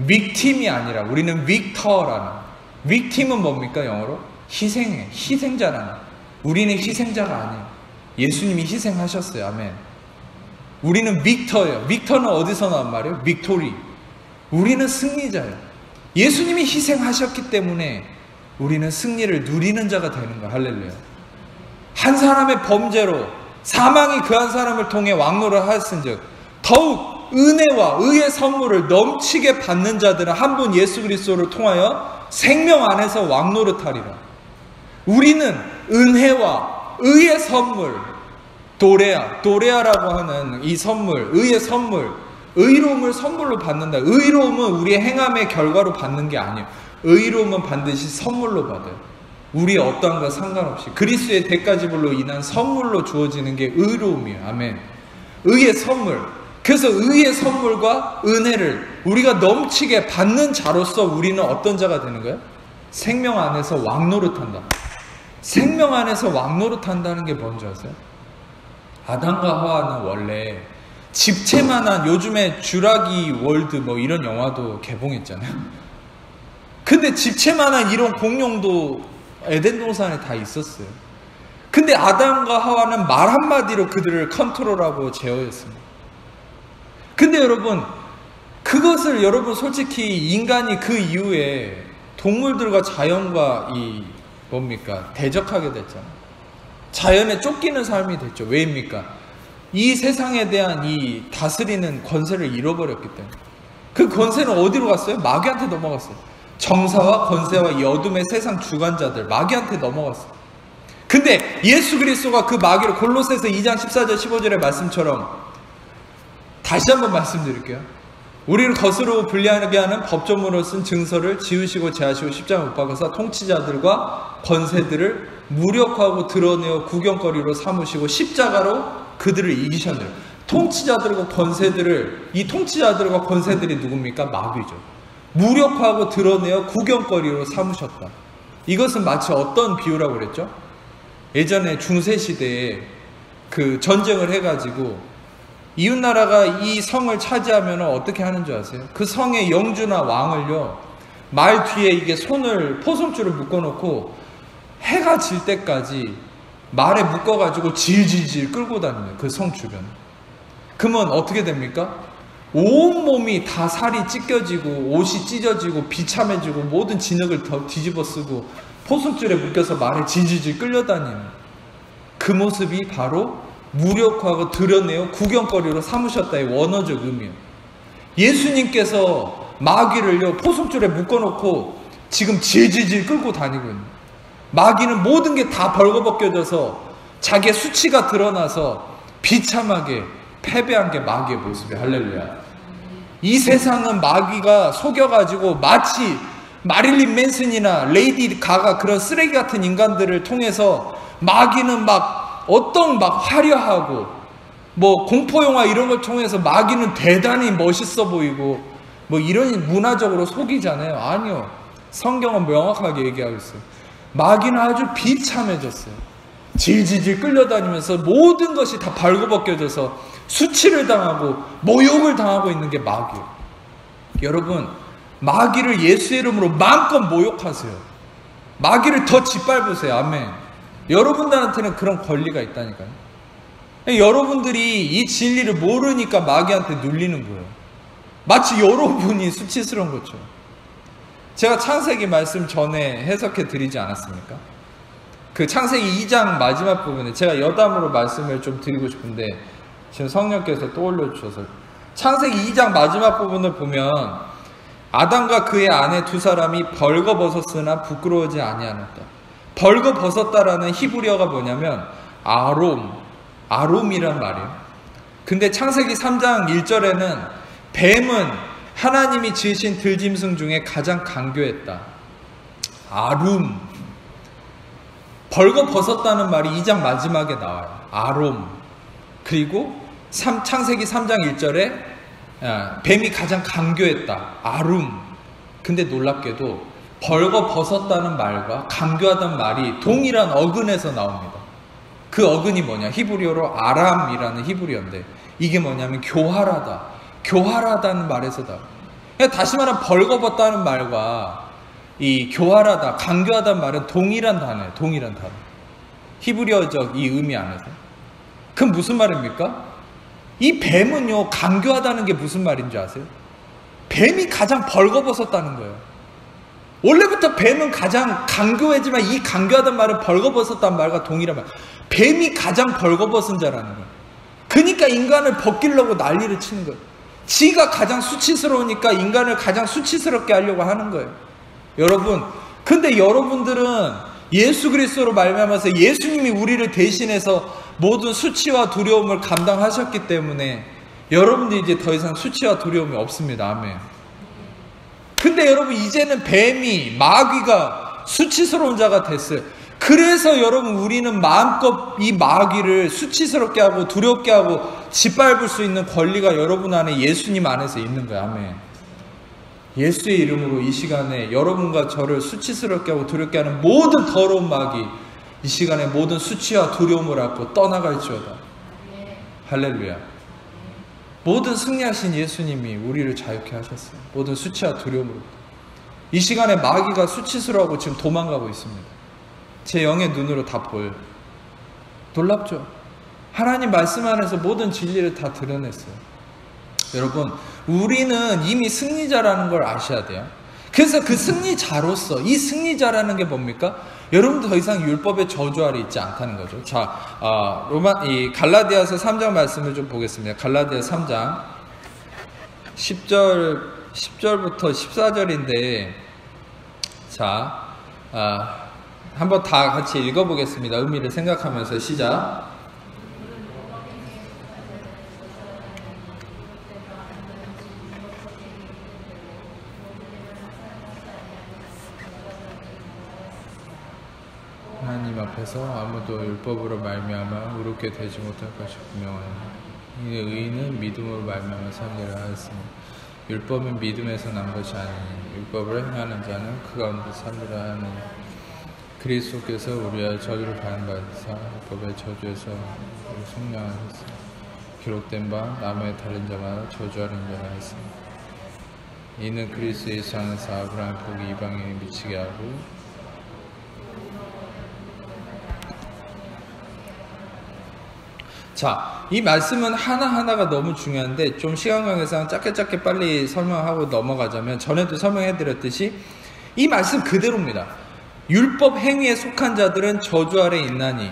빅팀이 아니라 우리는 빅터라는. 빅팀은 뭡니까 영어로? 희생해. 희생자라는. 우리는 희생자가 아니에요. 예수님이 희생하셨어요. 아멘. 우리는 빅터예요. 빅터는 어디서 나온 말이에요? 빅토리. 우리는 승리자예요. 예수님이 희생하셨기 때문에 우리는 승리를 누리는 자가 되는 거예요. 할렐루야. 한 사람의 범죄로 사망이 그 한 사람을 통해 왕노를 하였은즉 더욱 은혜와 의의 선물을 넘치게 받는 자들은 한 분 예수 그리스도를 통하여 생명 안에서 왕노릇하리라. 우리는 은혜와 의의 선물, 도레아라고 하는 이 선물, 의의 선물, 의로움을 선물로 받는다. 의로움은 우리의 행함의 결과로 받는 게 아니에요. 의로움은 반드시 선물로 받아요. 우리의 어떠한과 상관없이 그리스도의 대가지불로 인한 선물로 주어지는 게 의로움이에요. 아멘. 의의 선물. 그래서 의의 선물과 은혜를 우리가 넘치게 받는 자로서 우리는 어떤 자가 되는 거예요? 생명 안에서 왕노릇한다. 생명 안에서 왕노릇한다는 게 뭔지 아세요? 아담과 하와는 원래 집채만한, 요즘에 쥬라기 월드 뭐 이런 영화도 개봉했잖아요. 근데 집채만한 이런 공룡도 에덴 동산에 다 있었어요. 근데 아담과 하와는 말 한마디로 그들을 컨트롤하고 제어했습니다. 근데 여러분, 그것을 여러분 솔직히 인간이 그 이후에 동물들과 자연과 대적하게 됐잖아요. 자연에 쫓기는 삶이 됐죠. 왜입니까? 이 세상에 대한 이 다스리는 권세를 잃어버렸기 때문에. 그 권세는 어디로 갔어요? 마귀한테 넘어갔어요. 정사와 권세와 이 어둠의 세상 주관자들, 마귀한테 넘어갔어요. 근데 예수 그리스도가 그 마귀를, 골로새서 2장 14절 15절의 말씀처럼 다시 한번 말씀드릴게요. 우리를 거스르고 불리하게 하는 법조문으로 쓴 증서를 지우시고 제하시고 십자가에 못 박아서 통치자들과 권세들을 무력화하고 드러내어 구경거리로 삼으시고 십자가로 그들을 이기셨네요. 통치자들과 권세들을, 이 통치자들과 권세들이 누굽니까? 마귀죠. 무력화하고 드러내어 구경거리로 삼으셨다. 이것은 마치 어떤 비유라고 그랬죠? 예전에 중세시대에 그 전쟁을 해가지고 이웃나라가 이 성을 차지하면 어떻게 하는 줄 아세요? 그 성의 영주나 왕을요, 말 뒤에 이게 포송줄을 묶어놓고 해가 질 때까지 말에 묶어가지고 질질질 끌고 다니는 그 성 주변. 그러면 어떻게 됩니까? 온몸이 다 살이 찢겨지고 옷이 찢어지고 비참해지고 모든 진흙을 더 뒤집어 쓰고 포송줄에 묶여서 말에 질질질 끌려다니는 그 모습이 바로 무력화하고 드러내어 구경거리로 삼으셨다의 원어적 의미예요. 예수님께서 마귀를요 포송줄에 묶어놓고 지금 질질질 끌고 다니고 있는, 마귀는 모든 게 다 벌거벗겨져서 자기의 수치가 드러나서 비참하게 패배한 게 마귀의 모습이에요. 할렐루야. 이 세상은 마귀가 속여가지고 마치 마릴린 맨슨이나 레이디 가가 그런 쓰레기 같은 인간들을 통해서 마귀는 막 화려하고 뭐 공포영화 이런 걸 통해서 마귀는 대단히 멋있어 보이고 뭐 이런 문화적으로 속이잖아요. 아니요. 성경은 명확하게 얘기하고 있어요. 마귀는 아주 비참해졌어요. 질질질 끌려다니면서 모든 것이 다 발고벗겨져서 수치를 당하고 모욕을 당하고 있는 게 마귀예요. 여러분, 마귀를 예수의 이름으로 마음껏 모욕하세요. 마귀를 더 짓밟으세요. 아멘. 여러분들한테는 그런 권리가 있다니까요. 여러분들이 이 진리를 모르니까 마귀한테 눌리는 거예요. 마치 여러분이 수치스러운 것처럼. 제가 창세기 말씀 전에 해석해 드리지 않았습니까? 그 창세기 2장 마지막 부분에 제가 여담으로 말씀을 좀 드리고 싶은데 지금 성령께서 또 올려주셔서 창세기 2장 마지막 부분을 보면 아담과 그의 아내 두 사람이 벌거벗었으나 부끄러워하지 아니하였다. 벌거벗었다라는 히브리어가 뭐냐면 아롬이란 말이에요. 근데 창세기 3장 1절에는 뱀은 하나님이 지으신 들짐승 중에 가장 강교했다. 아룸. 벌거벗었다는 말이 2장 마지막에 나와요. 아롬. 그리고 창세기 3장 1절에 뱀이 가장 강교했다. 아룸. 근데 놀랍게도 벌거벗었다는 말과 강교하다는 말이 동일한 어근에서 나옵니다. 그 어근이 뭐냐? 히브리어로 아람이라는 히브리어인데 이게 뭐냐면 교활하다. 교활하다는 말에서다. 그러니까 다시 말하면 벌거벗다는 말과 이 교활하다, 강교하다는 말은 동일한 단어예요. 동일한 단어. 히브리어적 이 의미 안에서. 그럼 무슨 말입니까? 이 뱀은요, 강교하다는 게 무슨 말인지 아세요? 뱀이 가장 벌거벗었다는 거예요. 원래부터 뱀은 가장 강교하지만 이 강교하다는 말은 벌거벗었다는 말과 동일한 말. 뱀이 가장 벌거벗은 자라는 거예요. 그러니까 인간을 벗기려고 난리를 치는 거예요. 지가 가장 수치스러우니까 인간을 가장 수치스럽게 하려고 하는 거예요. 여러분, 근데 여러분들은 예수 그리스도로 말미암아서 예수님이 우리를 대신해서 모든 수치와 두려움을 감당하셨기 때문에 여러분들이 이제 더 이상 수치와 두려움이 없습니다. 아멘. 근데 여러분 이제는 뱀이 마귀가 수치스러운 자가 됐어요. 그래서 여러분 우리는 마음껏 이 마귀를 수치스럽게 하고 두렵게 하고 짓밟을 수 있는 권리가 여러분 안에 예수님 안에서 있는 거예요. 아멘. 예수의 이름으로 이 시간에 여러분과 저를 수치스럽게 하고 두렵게 하는 모든 더러운 마귀 이 시간에 모든 수치와 두려움을 안고 떠나갈지어다. 할렐루야. 모든 승리하신 예수님이 우리를 자유케 하셨어요. 모든 수치와 두려움으로. 이 시간에 마귀가 수치스러워하고 지금 도망가고 있습니다. 제 영의 눈으로 다 보여요. 놀랍죠? 하나님 말씀 안에서 모든 진리를 다 드러냈어요. 여러분, 우리는 이미 승리자라는 걸 아셔야 돼요. 그래서 그 승리자로서 이 승리자라는 게 뭡니까? 여러분도 더 이상 율법의 저주 아래 있지 않다는 거죠. 자, 갈라디아서 3장 말씀을 좀 보겠습니다. 갈라디아 3장 10절부터 14절인데 자, 한번 다 같이 읽어보겠습니다. 의미를 생각하면서 시작. 하나님 앞에서 아무도 율법으로 말미암아 의롭게 되지 못할 것이 분명하니 이의 의인은 믿음으로 말미암아 살리라 하였으니 율법은 믿음에서 난 것이 아니니 율법을 행하는 자는 그 가운데 살리라 하느니 그리스도께서 우리와 저주를 받은 바이사 율법의 저주에서 우리를 속량하셨으니 기록된 바 남의 다른 자마다 저주하는 자라 했으니 이는 그리스도 예수 안에서 아브라함의 복이 이방인에 미치게 하고 자, 이 말씀은 하나하나가 너무 중요한데 좀 시간 관계상 짧게 빨리 설명하고 넘어가자면 전에도 설명해드렸듯이 이 말씀 그대로입니다. 율법 행위에 속한 자들은 저주 아래 있나니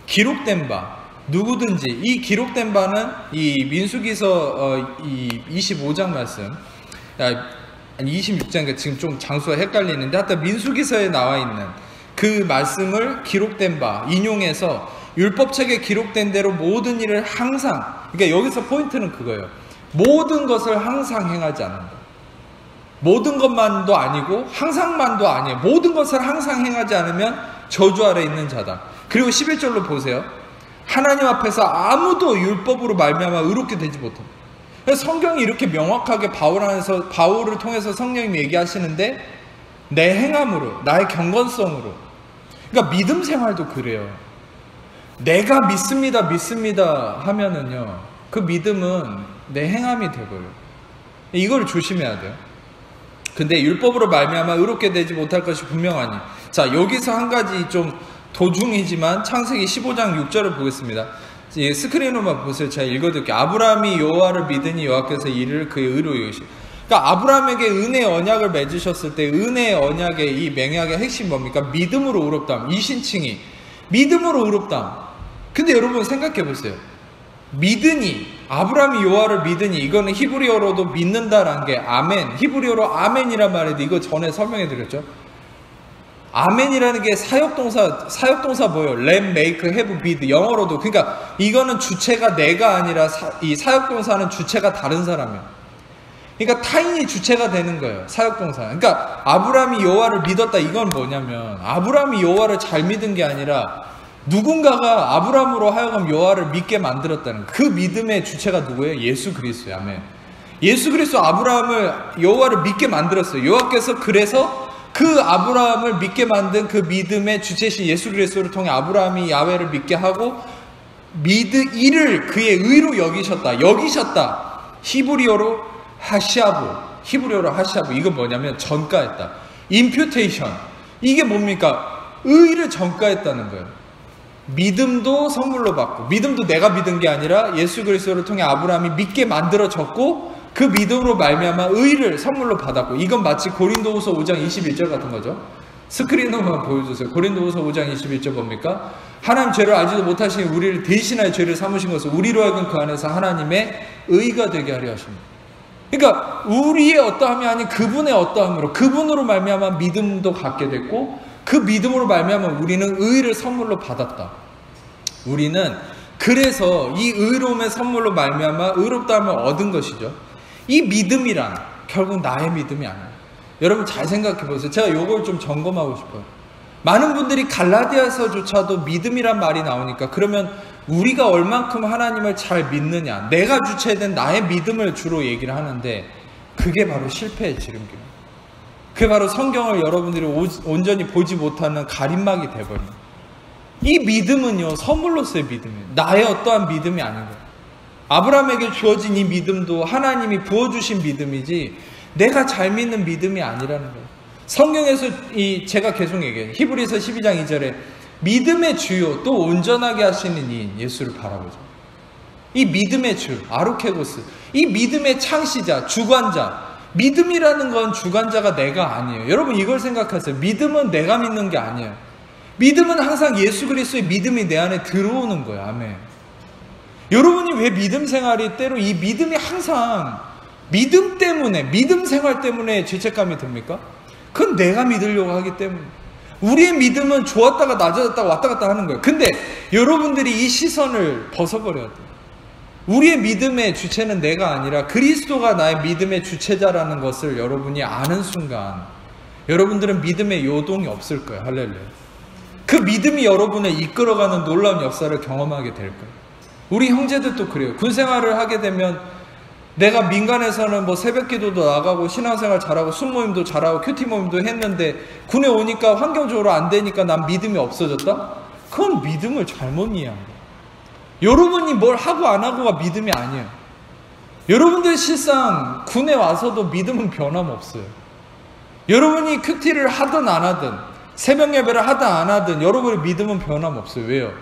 기록된 바 누구든지 이 기록된 바는 이 민수기서 이 25장 말씀 26장인가 지금 좀 장수가 헷갈리는데 하여튼 민수기서에 나와 있는 그 말씀을 기록된 바 인용해서 율법책에 기록된 대로 모든 일을 항상 그러니까 여기서 포인트는 그거예요. 모든 것을 항상 행하지 않는다. 모든 것만도 아니고 항상만도 아니에요. 모든 것을 항상 행하지 않으면 저주 아래 있는 자다. 그리고 11절로 보세요. 하나님 앞에서 아무도 율법으로 말미암아 의롭게 되지 못한다. 그래서 성경이 이렇게 명확하게 바울을 통해서 성령님이 얘기하시는데 내 행함으로 나의 경건성으로 그러니까 믿음 생활도 그래요. 내가 믿습니다 하면은요 그 믿음은 내 행함이 되고요. 이걸 조심해야 돼요. 근데 율법으로 말미암아 의롭게 되지 못할 것이 분명하니 자 여기서 한 가지 좀 도중이지만 창세기 15장 6절을 보겠습니다. 스크린으로만 보세요. 제가 읽어드릴게요. 아브라함이 여호와를 믿으니 여호와께서 이를 그의 의로 여기시. 그러니까 그러니까 아브라함에게 은혜의 언약을 맺으셨을 때 은혜의 언약의 이 맹약의 핵심이 뭡니까? 믿음으로 의롭다함. 이 신칭이 믿음으로 의롭다함. 근데 여러분 생각해 보세요. 믿으니, 아브라함이 여호와를 믿으니, 이거는 히브리어로도 믿는다라는 게 아멘, 히브리어로 아멘이란 말인데 이거 전에 설명해 드렸죠. 아멘이라는 게 사역동사 뭐예요? 램, 메이크, 해브, 비드. 영어로도. 그러니까 이거는 주체가 내가 아니라 이 사역동사는 주체가 다른 사람이에요. 그러니까 타인이 주체가 되는 거예요. 사역동사. 그러니까 아브라함이 여호와를 믿었다. 이건 뭐냐면 아브라함이 여호와를 잘 믿은 게 아니라 누군가가 아브라함으로 하여금 여호와를 믿게 만들었다는 그 믿음의 주체가 누구예요? 예수 그리스도예요. 아멘. 예수 그리스도 아브라함을 여호와를 믿게 만들었어요. 여호와께서 그래서 그 아브라함을 믿게 만든 그 믿음의 주체신 예수 그리스도를 통해 아브라함이 야훼를 믿게 하고 이를 그의 의로 여기셨다. 히브리어로 하시아브. 이건 뭐냐면 전가했다. 임퓨테이션. 이게 뭡니까? 의를 전가했다는 거예요. 믿음도 선물로 받고, 믿음도 내가 믿은 게 아니라 예수 그리스도를 통해 아브라함이 믿게 만들어졌고 그 믿음으로 말미암아 의를 선물로 받았고, 이건 마치 고린도후서 5장 21절 같은 거죠. 스크린으로만 보여주세요. 고린도후서 5장 21절 뭡니까? 하나님 죄를 알지도 못하시니 우리를 대신하여 죄를 삼으신 것을 우리로 하여금 그 안에서 하나님의 의가 되게 하려 하십니다. 그러니까 우리의 어떠함이 아닌 그분의 어떠함으로, 그분으로 말미암아 믿음도 갖게 됐고 그 믿음으로 말미암아 우리는 의를 선물로 받았다. 우리는 그래서 이 의로움의 선물로 말미암아 의롭다함을 얻은 것이죠. 이 믿음이란 결국 나의 믿음이 아니에요. 여러분 잘 생각해 보세요. 제가 이걸 좀 점검하고 싶어요. 많은 분들이 갈라디아서조차도 믿음이란 말이 나오니까 그러면 우리가 얼만큼 하나님을 잘 믿느냐, 내가 주체된 나의 믿음을 주로 얘기를 하는데 그게 바로 실패의 지름길. 그게 바로 성경을 여러분들이 온전히 보지 못하는 가림막이 돼버립니다. 이 믿음은요, 선물로서의 믿음이에요. 나의 어떠한 믿음이 아닌 거예요. 아브라함에게 주어진 이 믿음도 하나님이 부어주신 믿음이지 내가 잘 믿는 믿음이 아니라는 거예요. 성경에서 제가 계속 얘기해요. 히브리서 12장 2절에 믿음의 주요 또 온전하게 하시는 이인 예수를 바라보죠. 이 믿음의 주 아루케고스, 이 믿음의 창시자, 주관자. 믿음이라는 건 주관자가 내가 아니에요. 여러분 이걸 생각하세요. 믿음은 내가 믿는 게 아니에요. 믿음은 항상 예수 그리스도의 믿음이 내 안에 들어오는 거예요. 아멘. 여러분이 왜 믿음 생활이 때로 이 믿음이 항상 믿음 때문에, 믿음 생활 때문에 죄책감이 듭니까? 그건 내가 믿으려고 하기 때문에. 우리의 믿음은 좋았다가 낮아졌다가 왔다 갔다 하는 거예요. 근데 여러분들이 이 시선을 벗어버려야 돼요. 우리의 믿음의 주체는 내가 아니라 그리스도가 나의 믿음의 주체자라는 것을 여러분이 아는 순간 여러분들은 믿음의 요동이 없을 거예요. 할렐루야. 그 믿음이 여러분을 이끌어가는 놀라운 역사를 경험하게 될 거예요. 우리 형제들도 그래요. 군생활을 하게 되면 내가 민간에서는 뭐 새벽기도도 나가고 신앙생활 잘하고 순모임도 잘하고 큐티 모임도 했는데 군에 오니까 환경적으로 안 되니까 난 믿음이 없어졌다? 그건 믿음을 잘못 이해한 거예요. 여러분이 뭘 하고 안 하고가 믿음이 아니에요. 여러분들 실상 군에 와서도 믿음은 변함없어요. 여러분이 큐티를 하든 안 하든 새벽 예배를 하든 안 하든 여러분의 믿음은 변함없어요. 왜요?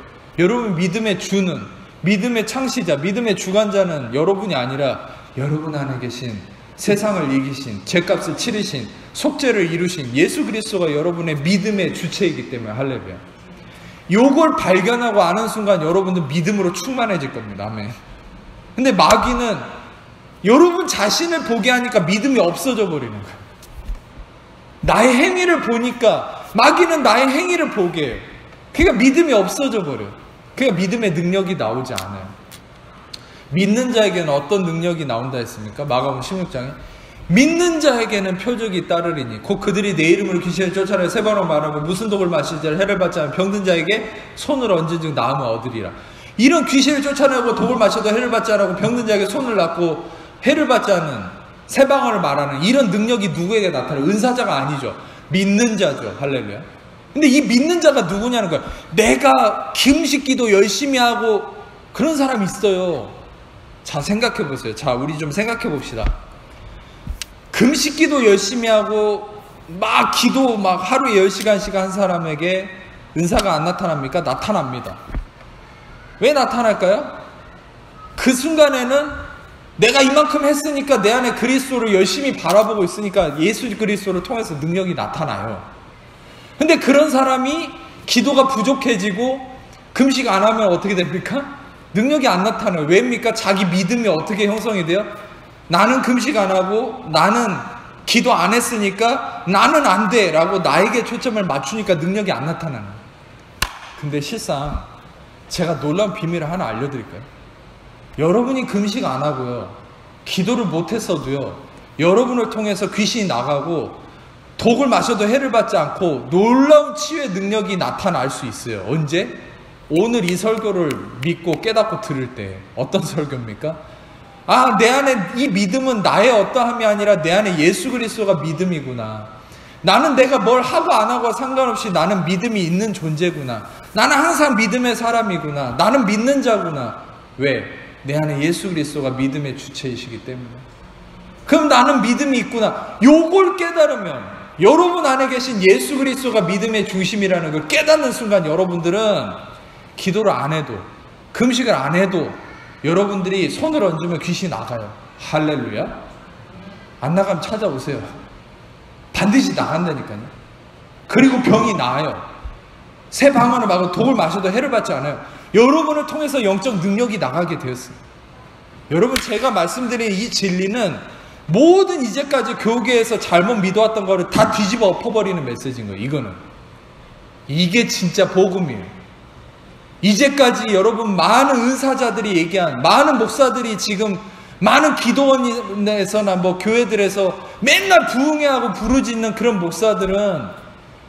여러분 믿음의 주는, 믿음의 창시자, 믿음의 주관자는 여러분이 아니라 여러분 안에 계신 세상을 이기신, 죄값을 치르신, 속죄를 이루신 예수 그리스도가 여러분의 믿음의 주체이기 때문에. 할렐루야. 요걸 발견하고 아는 순간 여러분도 믿음으로 충만해질 겁니다. 아멘. 근데 마귀는 여러분 자신을 보게 하니까 믿음이 없어져 버리는 거예요. 나의 행위를 보니까 마귀는 나의 행위를 보게 해요. 그러니까 믿음이 없어져 버려요. 그러니까 믿음의 능력이 나오지 않아요. 믿는 자에게는 어떤 능력이 나온다 했습니까? 마가복음 16장에 믿는 자에게는 표적이 따르리니 곧 그들이 내 이름으로 귀신을 쫓아내 세 번을 말하고 무슨 독을 마실지 해를 받지 않은 병든 자에게 손을 얹은 즉 나음을 얻으리라. 이런 귀신을 쫓아내고 독을 마셔도 해를 받지 않고 병든 자에게 손을 놨고 해를 받지 않은 세 방언을 말하는 이런 능력이 누구에게 나타나요? 은사자가 아니죠. 믿는 자죠. 할렐루야. 근데 이 믿는 자가 누구냐는 거예요. 내가 금식기도 열심히 하고 그런 사람이 있어요. 자, 생각해 보세요. 자, 우리 좀 생각해 봅시다. 금식기도 열심히 하고 막 기도 막 하루에 10시간씩 한 사람에게 은사가 안 나타납니까? 나타납니다. 왜 나타날까요? 그 순간에는 내가 이만큼 했으니까 내 안에 그리스도를 열심히 바라보고 있으니까 예수 그리스도를 통해서 능력이 나타나요. 근데 그런 사람이 기도가 부족해지고 금식 안 하면 어떻게 됩니까? 능력이 안 나타나요. 왜입니까? 자기 믿음이 어떻게 형성이 돼요? 나는 금식 안 하고 나는 기도 안 했으니까 나는 안 돼 라고 나에게 초점을 맞추니까 능력이 안 나타나는 거예요. 근데 실상 제가 놀라운 비밀을 하나 알려드릴까요? 여러분이 금식 안 하고요, 기도를 못했어도요, 여러분을 통해서 귀신이 나가고 독을 마셔도 해를 받지 않고 놀라운 치유의 능력이 나타날 수 있어요. 언제? 오늘 이 설교를 믿고 깨닫고 들을 때. 어떤 설교입니까? 아, 내 안에 이 믿음은 나의 어떠함이 아니라 내 안에 예수 그리스도가 믿음이구나. 나는 내가 뭘 하고 안 하고 상관없이 나는 믿음이 있는 존재구나. 나는 항상 믿음의 사람이구나. 나는 믿는 자구나. 왜? 내 안에 예수 그리스도가 믿음의 주체이시기 때문에. 그럼 나는 믿음이 있구나. 요걸 깨달으면, 여러분 안에 계신 예수 그리스도가 믿음의 중심이라는 걸 깨닫는 순간 여러분들은 기도를 안 해도, 금식을 안 해도 여러분들이 손을 얹으면 귀신이 나가요. 할렐루야. 안 나가면 찾아오세요. 반드시 나간다니까요. 그리고 병이 나아요. 새 방언을 막고 독을 마셔도 해를 받지 않아요. 여러분을 통해서 영적 능력이 나가게 되었어요. 여러분, 제가 말씀드린 이 진리는 모든 이제까지 교계에서 잘못 믿어왔던 거를 다 뒤집어 엎어버리는 메시지인 거예요. 이거는. 이게 진짜 복음이에요. 이제까지 여러분 많은 은사자들이 얘기한, 많은 목사들이 지금 많은 기도원에서나 뭐 교회들에서 맨날 부흥회하고 부르짖는 그런 목사들은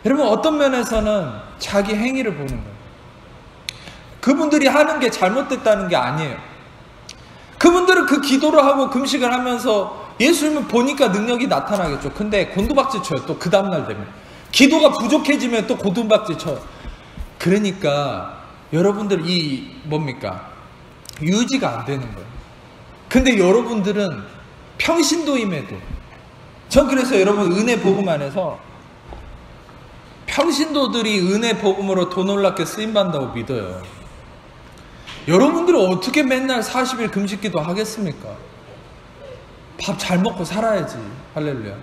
여러분 어떤 면에서는 자기 행위를 보는 거예요. 그분들이 하는 게 잘못됐다는 게 아니에요. 그분들은 그 기도를 하고 금식을 하면서 예수님을 보니까 능력이 나타나겠죠. 근데 곤두박질 쳐요. 또 그 다음날 되면. 기도가 부족해지면 또 곤두박질 쳐요. 그러니까 여러분들 뭡니까? 유지가 안 되는 거예요. 근데 여러분들은 평신도임에도, 전 그래서 여러분 은혜 복음 안에서 평신도들이 은혜 복음으로 더 놀랍게 쓰임받는다고 믿어요. 여러분들은 어떻게 맨날 40일 금식기도 하겠습니까? 밥 잘 먹고 살아야지. 할렐루야.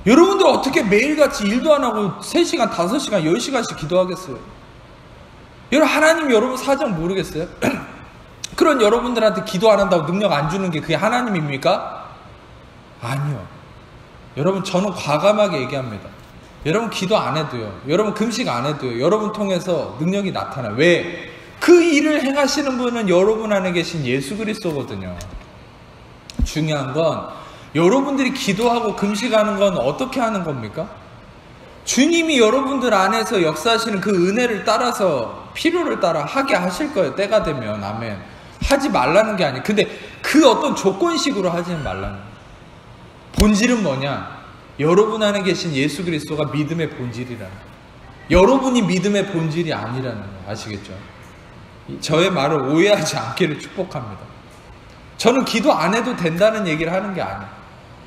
여러분들 어떻게 매일같이 일도 안 하고 3시간, 5시간, 10시간씩 기도하겠어요? 여러분, 하나님 여러분 사정 모르겠어요? 그런 여러분들한테 기도 안 한다고 능력 안 주는 게 그게 하나님입니까? 아니요. 여러분, 저는 과감하게 얘기합니다. 여러분 기도 안 해도요, 여러분 금식 안 해도요, 여러분 통해서 능력이 나타나요. 왜? 그 일을 행하시는 분은 여러분 안에 계신 예수 그리스도거든요. 중요한 건 여러분들이 기도하고 금식하는 건 어떻게 하는 겁니까? 주님이 여러분들 안에서 역사하시는 그 은혜를 따라서, 필요를 따라 하게 하실 거예요. 때가 되면. 아멘. 하지 말라는 게 아니에요. 근데 그 어떤 조건식으로 하지는 말라는 거예요. 본질은 뭐냐? 여러분 안에 계신 예수 그리스도가 믿음의 본질이라는 거예요. 여러분이 믿음의 본질이 아니라는 거예요. 아시겠죠? 저의 말을 오해하지 않기를 축복합니다. 저는 기도 안 해도 된다는 얘기를 하는 게 아니에요.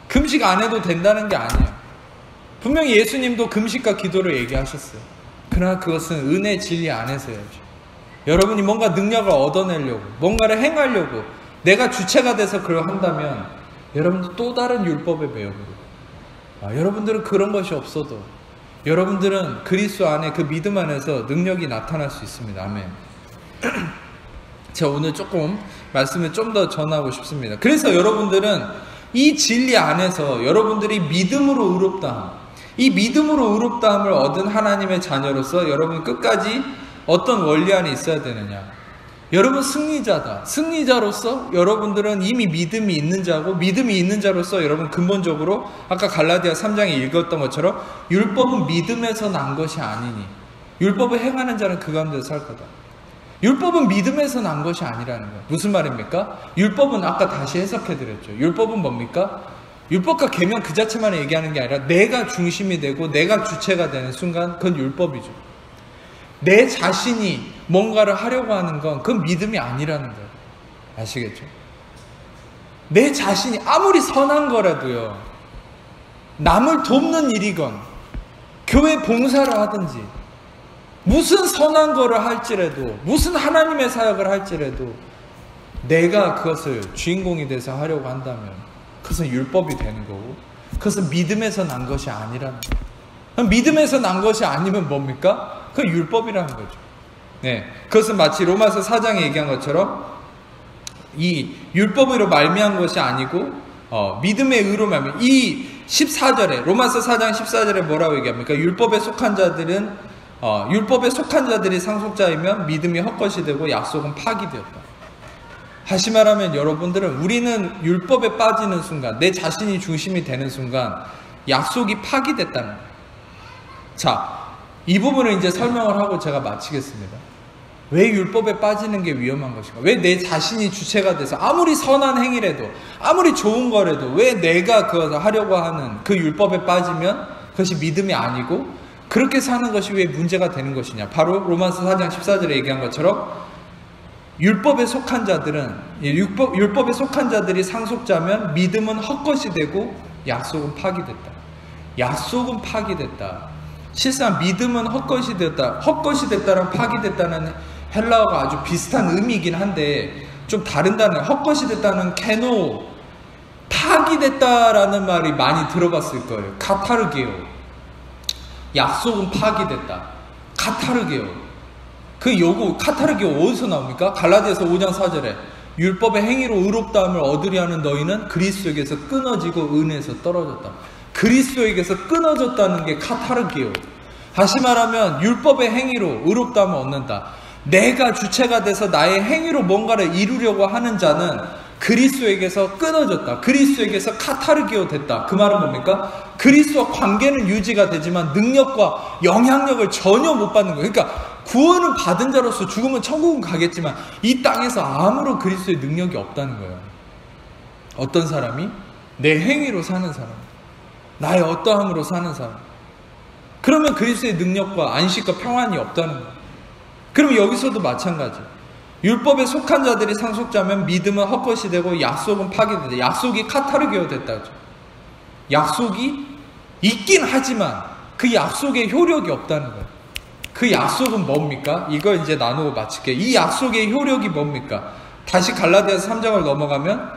금식 안 해도 된다는 게 아니에요. 분명히 예수님도 금식과 기도를 얘기하셨어요. 그러나 그것은 은혜 진리 안에서야죠. 여러분이 뭔가 능력을 얻어내려고, 뭔가를 행하려고 내가 주체가 돼서 그걸 한다면 여러분도 또 다른 율법의 매역으로, 여러분들은 그런 것이 없어도 여러분들은 그리스도 안에, 그 믿음 안에서 능력이 나타날 수 있습니다. 아멘. 제가 오늘 조금 말씀을 좀 더 전하고 싶습니다. 그래서 여러분들은 이 진리 안에서 여러분들이 믿음으로 의롭다함, 이 믿음으로 의롭다함을 얻은 하나님의 자녀로서 여러분 끝까지 어떤 원리 안에 있어야 되느냐? 여러분 승리자다. 승리자로서 여러분들은 이미 믿음이 있는 자고, 믿음이 있는 자로서 여러분 근본적으로 아까 갈라디아 3장에 읽었던 것처럼 율법은 믿음에서 난 것이 아니니 율법을 행하는 자는 그 가운데서 살 거다. 율법은 믿음에서 난 것이 아니라는 거예요. 무슨 말입니까? 율법은 아까 다시 해석해드렸죠. 율법은 뭡니까? 율법과 계명 그 자체만 얘기하는 게 아니라 내가 중심이 되고 내가 주체가 되는 순간 그건 율법이죠. 내 자신이 뭔가를 하려고 하는 건 그건 믿음이 아니라는 거예요. 아시겠죠? 내 자신이 아무리 선한 거라도요, 남을 돕는 일이건 교회 봉사를 하든지 무슨 선한 거를 할지라도, 무슨 하나님의 사역을 할지라도 내가 그것을 주인공이 돼서 하려고 한다면 그것은 율법이 되는 거고, 그것은 믿음에서 난 것이 아니라는 거예요. 믿음에서 난 것이 아니면 뭡니까? 그 율법이라는 거죠. 네, 그것은 마치 로마서 4장에 얘기한 것처럼 이 율법으로 말미암은 것이 아니고 믿음의 의로 말미암은, 이 14절에 로마서 4장 14절에 뭐라고 얘기합니까? 율법에 속한 자들은 율법에 속한 자들이 상속자이면 믿음이 헛것이 되고 약속은 파기되었다. 다시 말하면 여러분들은, 우리는 율법에 빠지는 순간, 내 자신이 중심이 되는 순간 약속이 파기됐다는 거예요. 자, 이 부분을 이제 설명을 하고 제가 마치겠습니다. 왜 율법에 빠지는 게 위험한 것인가? 왜 내 자신이 주체가 돼서 아무리 선한 행위라도, 아무리 좋은 거라도 왜 내가 그것을 하려고 하는 그 율법에 빠지면 그것이 믿음이 아니고 그렇게 사는 것이 왜 문제가 되는 것이냐? 바로 로마서 4장 14절에 얘기한 것처럼 율법에 속한 자들은, 율법에 속한 자들이 상속자면 믿음은 헛것이 되고 약속은 파기됐다. 약속은 파기됐다. 실상 믿음은 헛것이 됐다. 헛것이 됐다랑 파기됐다는 헬라어가 아주 비슷한 의미이긴 한데 좀 다른 단어. 헛것이 됐다는 케노, 파기됐다라는 말이 많이 들어봤을 거예요. 카타르게오. 약속은 파기됐다. 카타르게오. 그 요구 카타르게오 어디서 나옵니까? 갈라디아서 5장 4절에 율법의 행위로 의롭다함을 얻으려 하는 너희는 그리스도에게서 끊어지고 은혜에서 떨어졌다. 그리스도에게서 끊어졌다는 게 카타르게오. 다시 말하면 율법의 행위로 의롭다함을 얻는다. 내가 주체가 돼서 나의 행위로 뭔가를 이루려고 하는 자는 그리스도에게서 끊어졌다. 그리스도에게서 카타르게오 됐다. 그 말은 뭡니까? 그리스도와 관계는 유지가 되지만 능력과 영향력을 전혀 못 받는 거예요. 그러니까 구원을 받은 자로서 죽으면 천국은 가겠지만 이 땅에서 아무런 그리스도의 능력이 없다는 거예요. 어떤 사람이? 내 행위로 사는 사람, 나의 어떠함으로 사는 사람. 그러면 그리스도의 능력과 안식과 평안이 없다는 거예요. 그럼 여기서도 마찬가지. 율법에 속한 자들이 상속자면 믿음은 헛것이 되고 약속은 파기된다. 약속이 카타르게오 됐다죠. 약속이 있긴 하지만 그 약속에 효력이 없다는 거예요. 그 약속은 뭡니까? 이거 이제 나누고 마칠게요. 이 약속의 효력이 뭡니까? 다시 갈라디아서 3장을 넘어가면,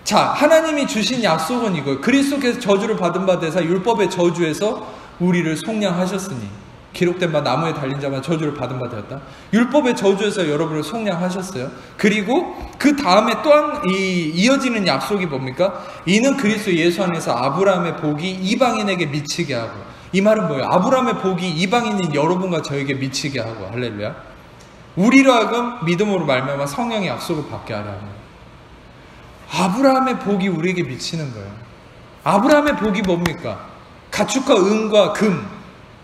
자, 하나님이 주신 약속은 이거예요. 그리스도께서 저주를 받은 바 되사 율법의 저주에서 우리를 속량하셨으니, 기록된 바 나무에 달린 자만 저주를 받은 바 되었다. 율법의 저주에서 여러분을 속량하셨어요. 그리고 그 다음에 또한 이어지는 약속이 뭡니까? 이는 그리스도 예수 안에서 아브라함의 복이 이방인에게 미치게 하고. 이 말은 뭐예요? 아브라함의 복이 이방인인 여러분과 저에게 미치게 하고, 할렐루야. 우리로 하여금 믿음으로 말미암아 성령의 약속을 받게 하려 합니다. 아브라함의 복이 우리에게 미치는 거예요. 아브라함의 복이 뭡니까? 가축과 은과 금,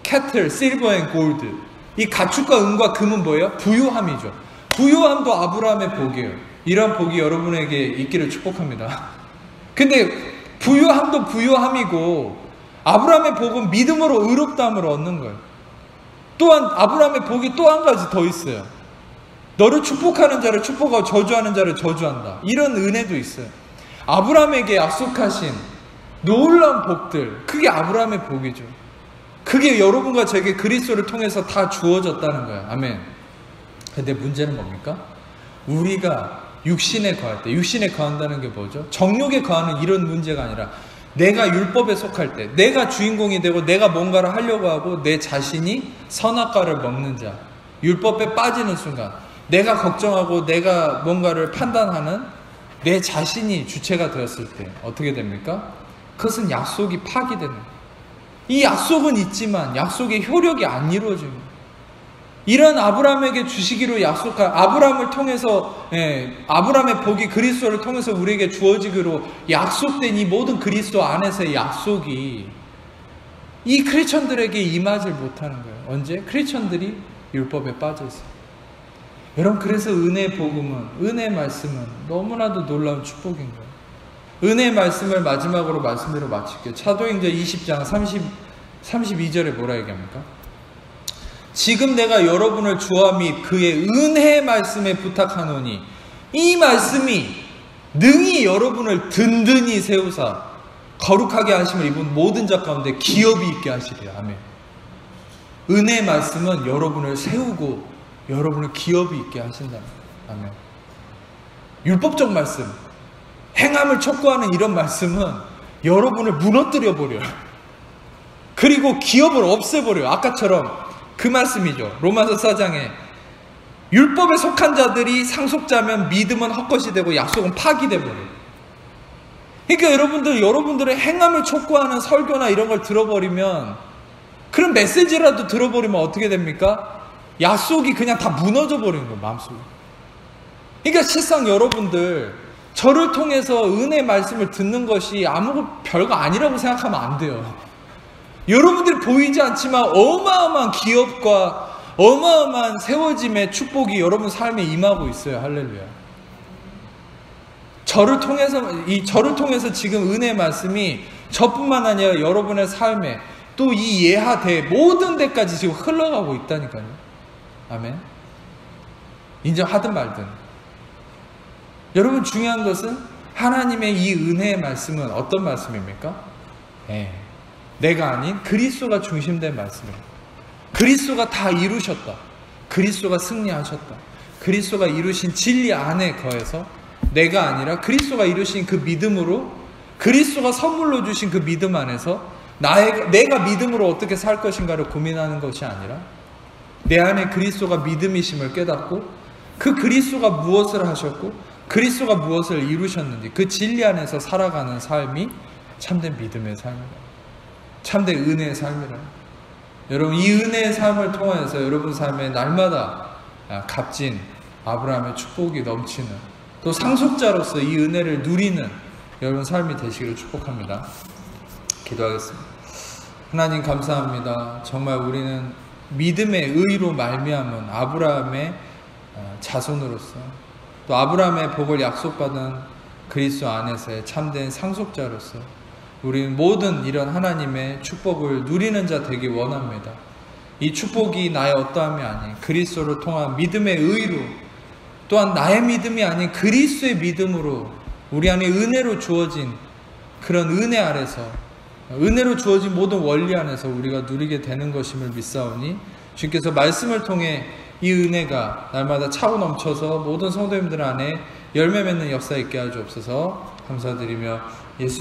캐틀, 실버 앤 골드. 이 가축과 은과 금은 뭐예요? 부유함이죠. 부유함도 아브라함의 복이에요. 이러한 복이 여러분에게 있기를 축복합니다. 근데 부유함도 부유함이고 아브라함의 복은 믿음으로 의롭다함을 얻는 거예요. 또한 아브라함의 복이 또 한 가지 더 있어요. 너를 축복하는 자를 축복하고 저주하는 자를 저주한다. 이런 은혜도 있어요. 아브라함에게 약속하신 놀라운 복들, 그게 아브라함의 복이죠. 그게 여러분과 저에게 그리스도를 통해서 다 주어졌다는 거예요. 아멘. 근데 문제는 뭡니까? 우리가 육신에 거할 때, 육신에 거한다는 게 뭐죠? 정욕에 거하는 이런 문제가 아니라 내가 율법에 속할 때, 내가 주인공이 되고 내가 뭔가를 하려고 하고 내 자신이 선악과를 먹는 자, 율법에 빠지는 순간 내가 걱정하고 내가 뭔가를 판단하는 내 자신이 주체가 되었을 때 어떻게 됩니까? 그것은 약속이 파기되는 거예요. 이 약속은 있지만 약속의 효력이 안 이루어집니다. 이런 아브라함에게 주시기로 약속한, 아브라함을 통해서, 아브라함의 복이 그리스도를 통해서 우리에게 주어지기로 약속된 이 모든 그리스도 안에서의 약속이 이 크리스천들에게 임하지 못하는 거예요. 언제? 크리스천들이 율법에 빠져 있어요. 여러분, 그래서 은혜의 복음은, 은혜의 말씀은 너무나도 놀라운 축복인 거예요. 은혜의 말씀을 마지막으로 말씀대로 마칠게요. 사도행전 20장 32절에 뭐라 얘기합니까? 지금 내가 여러분을 주와 및 그의 은혜의 말씀에 부탁하노니 이 말씀이 능히 여러분을 든든히 세우사 거룩하게 하심을 입은 모든 자 가운데 기업이 있게 하시리라. 아멘. 은혜의 말씀은 여러분을 세우고 여러분을 기업이 있게 하신다. 아멘. 율법적 말씀, 행함을 촉구하는 이런 말씀은 여러분을 무너뜨려 버려요. 그리고 기업을 없애버려요. 아까처럼 그 말씀이죠. 로마서 4장에 율법에 속한 자들이 상속자면 믿음은 헛것이 되고 약속은 파기돼 버려요. 그러니까 여러분들의 행함을 촉구하는 설교나 이런 걸 들어버리면, 그런 메시지라도 들어버리면 어떻게 됩니까? 약속이 그냥 다 무너져 버리는 거예요, 마음속에. 그러니까 실상 여러분들, 저를 통해서 은혜의 말씀을 듣는 것이 아무 별거 아니라고 생각하면 안 돼요. 여러분들이 보이지 않지만 어마어마한 기업과 어마어마한 세워짐의 축복이 여러분 삶에 임하고 있어요. 할렐루야. 저를 통해서 지금 은혜의 말씀이 저뿐만 아니라 여러분의 삶에, 또 이 예하대 모든 데까지 지금 흘러가고 있다니까요. 아멘. 인정하든 말든. 여러분, 중요한 것은 하나님의 이 은혜의 말씀은 어떤 말씀입니까? 내가 아닌 그리스도가 중심된 말씀입니다. 그리스도가 다 이루셨다. 그리스도가 승리하셨다. 그리스도가 이루신 진리 안에 거해서 내가 아니라 그리스도가 이루신 그 믿음으로, 그리스도가 선물로 주신 그 믿음 안에서 내가 믿음으로 어떻게 살 것인가를 고민하는 것이 아니라, 내 안에 그리스도가 믿음이심을 깨닫고 그 그리스도가 무엇을 하셨고 그리스도가 무엇을 이루셨는지 그 진리 안에서 살아가는 삶이 참된 믿음의 삶이다. 참된 은혜의 삶이라. 여러분, 이 은혜의 삶을 통해서 여러분 삶에 날마다 값진 아브라함의 축복이 넘치는, 또 상속자로서 이 은혜를 누리는 여러분 삶이 되시기를 축복합니다. 기도하겠습니다. 하나님, 감사합니다. 정말 우리는 믿음의 의로 말미암은 아브라함의 자손으로서, 또 아브라함의 복을 약속받은 그리스도 안에서의 참된 상속자로서 우리는 모든 이런 하나님의 축복을 누리는 자 되기 원합니다. 이 축복이 나의 어떠함이 아닌 그리스도를 통한 믿음의 의로, 또한 나의 믿음이 아닌 그리스도의 믿음으로 우리 안에 은혜로 주어진 그런 은혜 아래서, 은혜로 주어진 모든 원리 안에서 우리가 누리게 되는 것임을 믿사오니, 주께서 말씀을 통해 이 은혜가 날마다 차고 넘쳐서 모든 성도님들 안에 열매 맺는 역사 있게 하시옵소서. 감사드리며 예수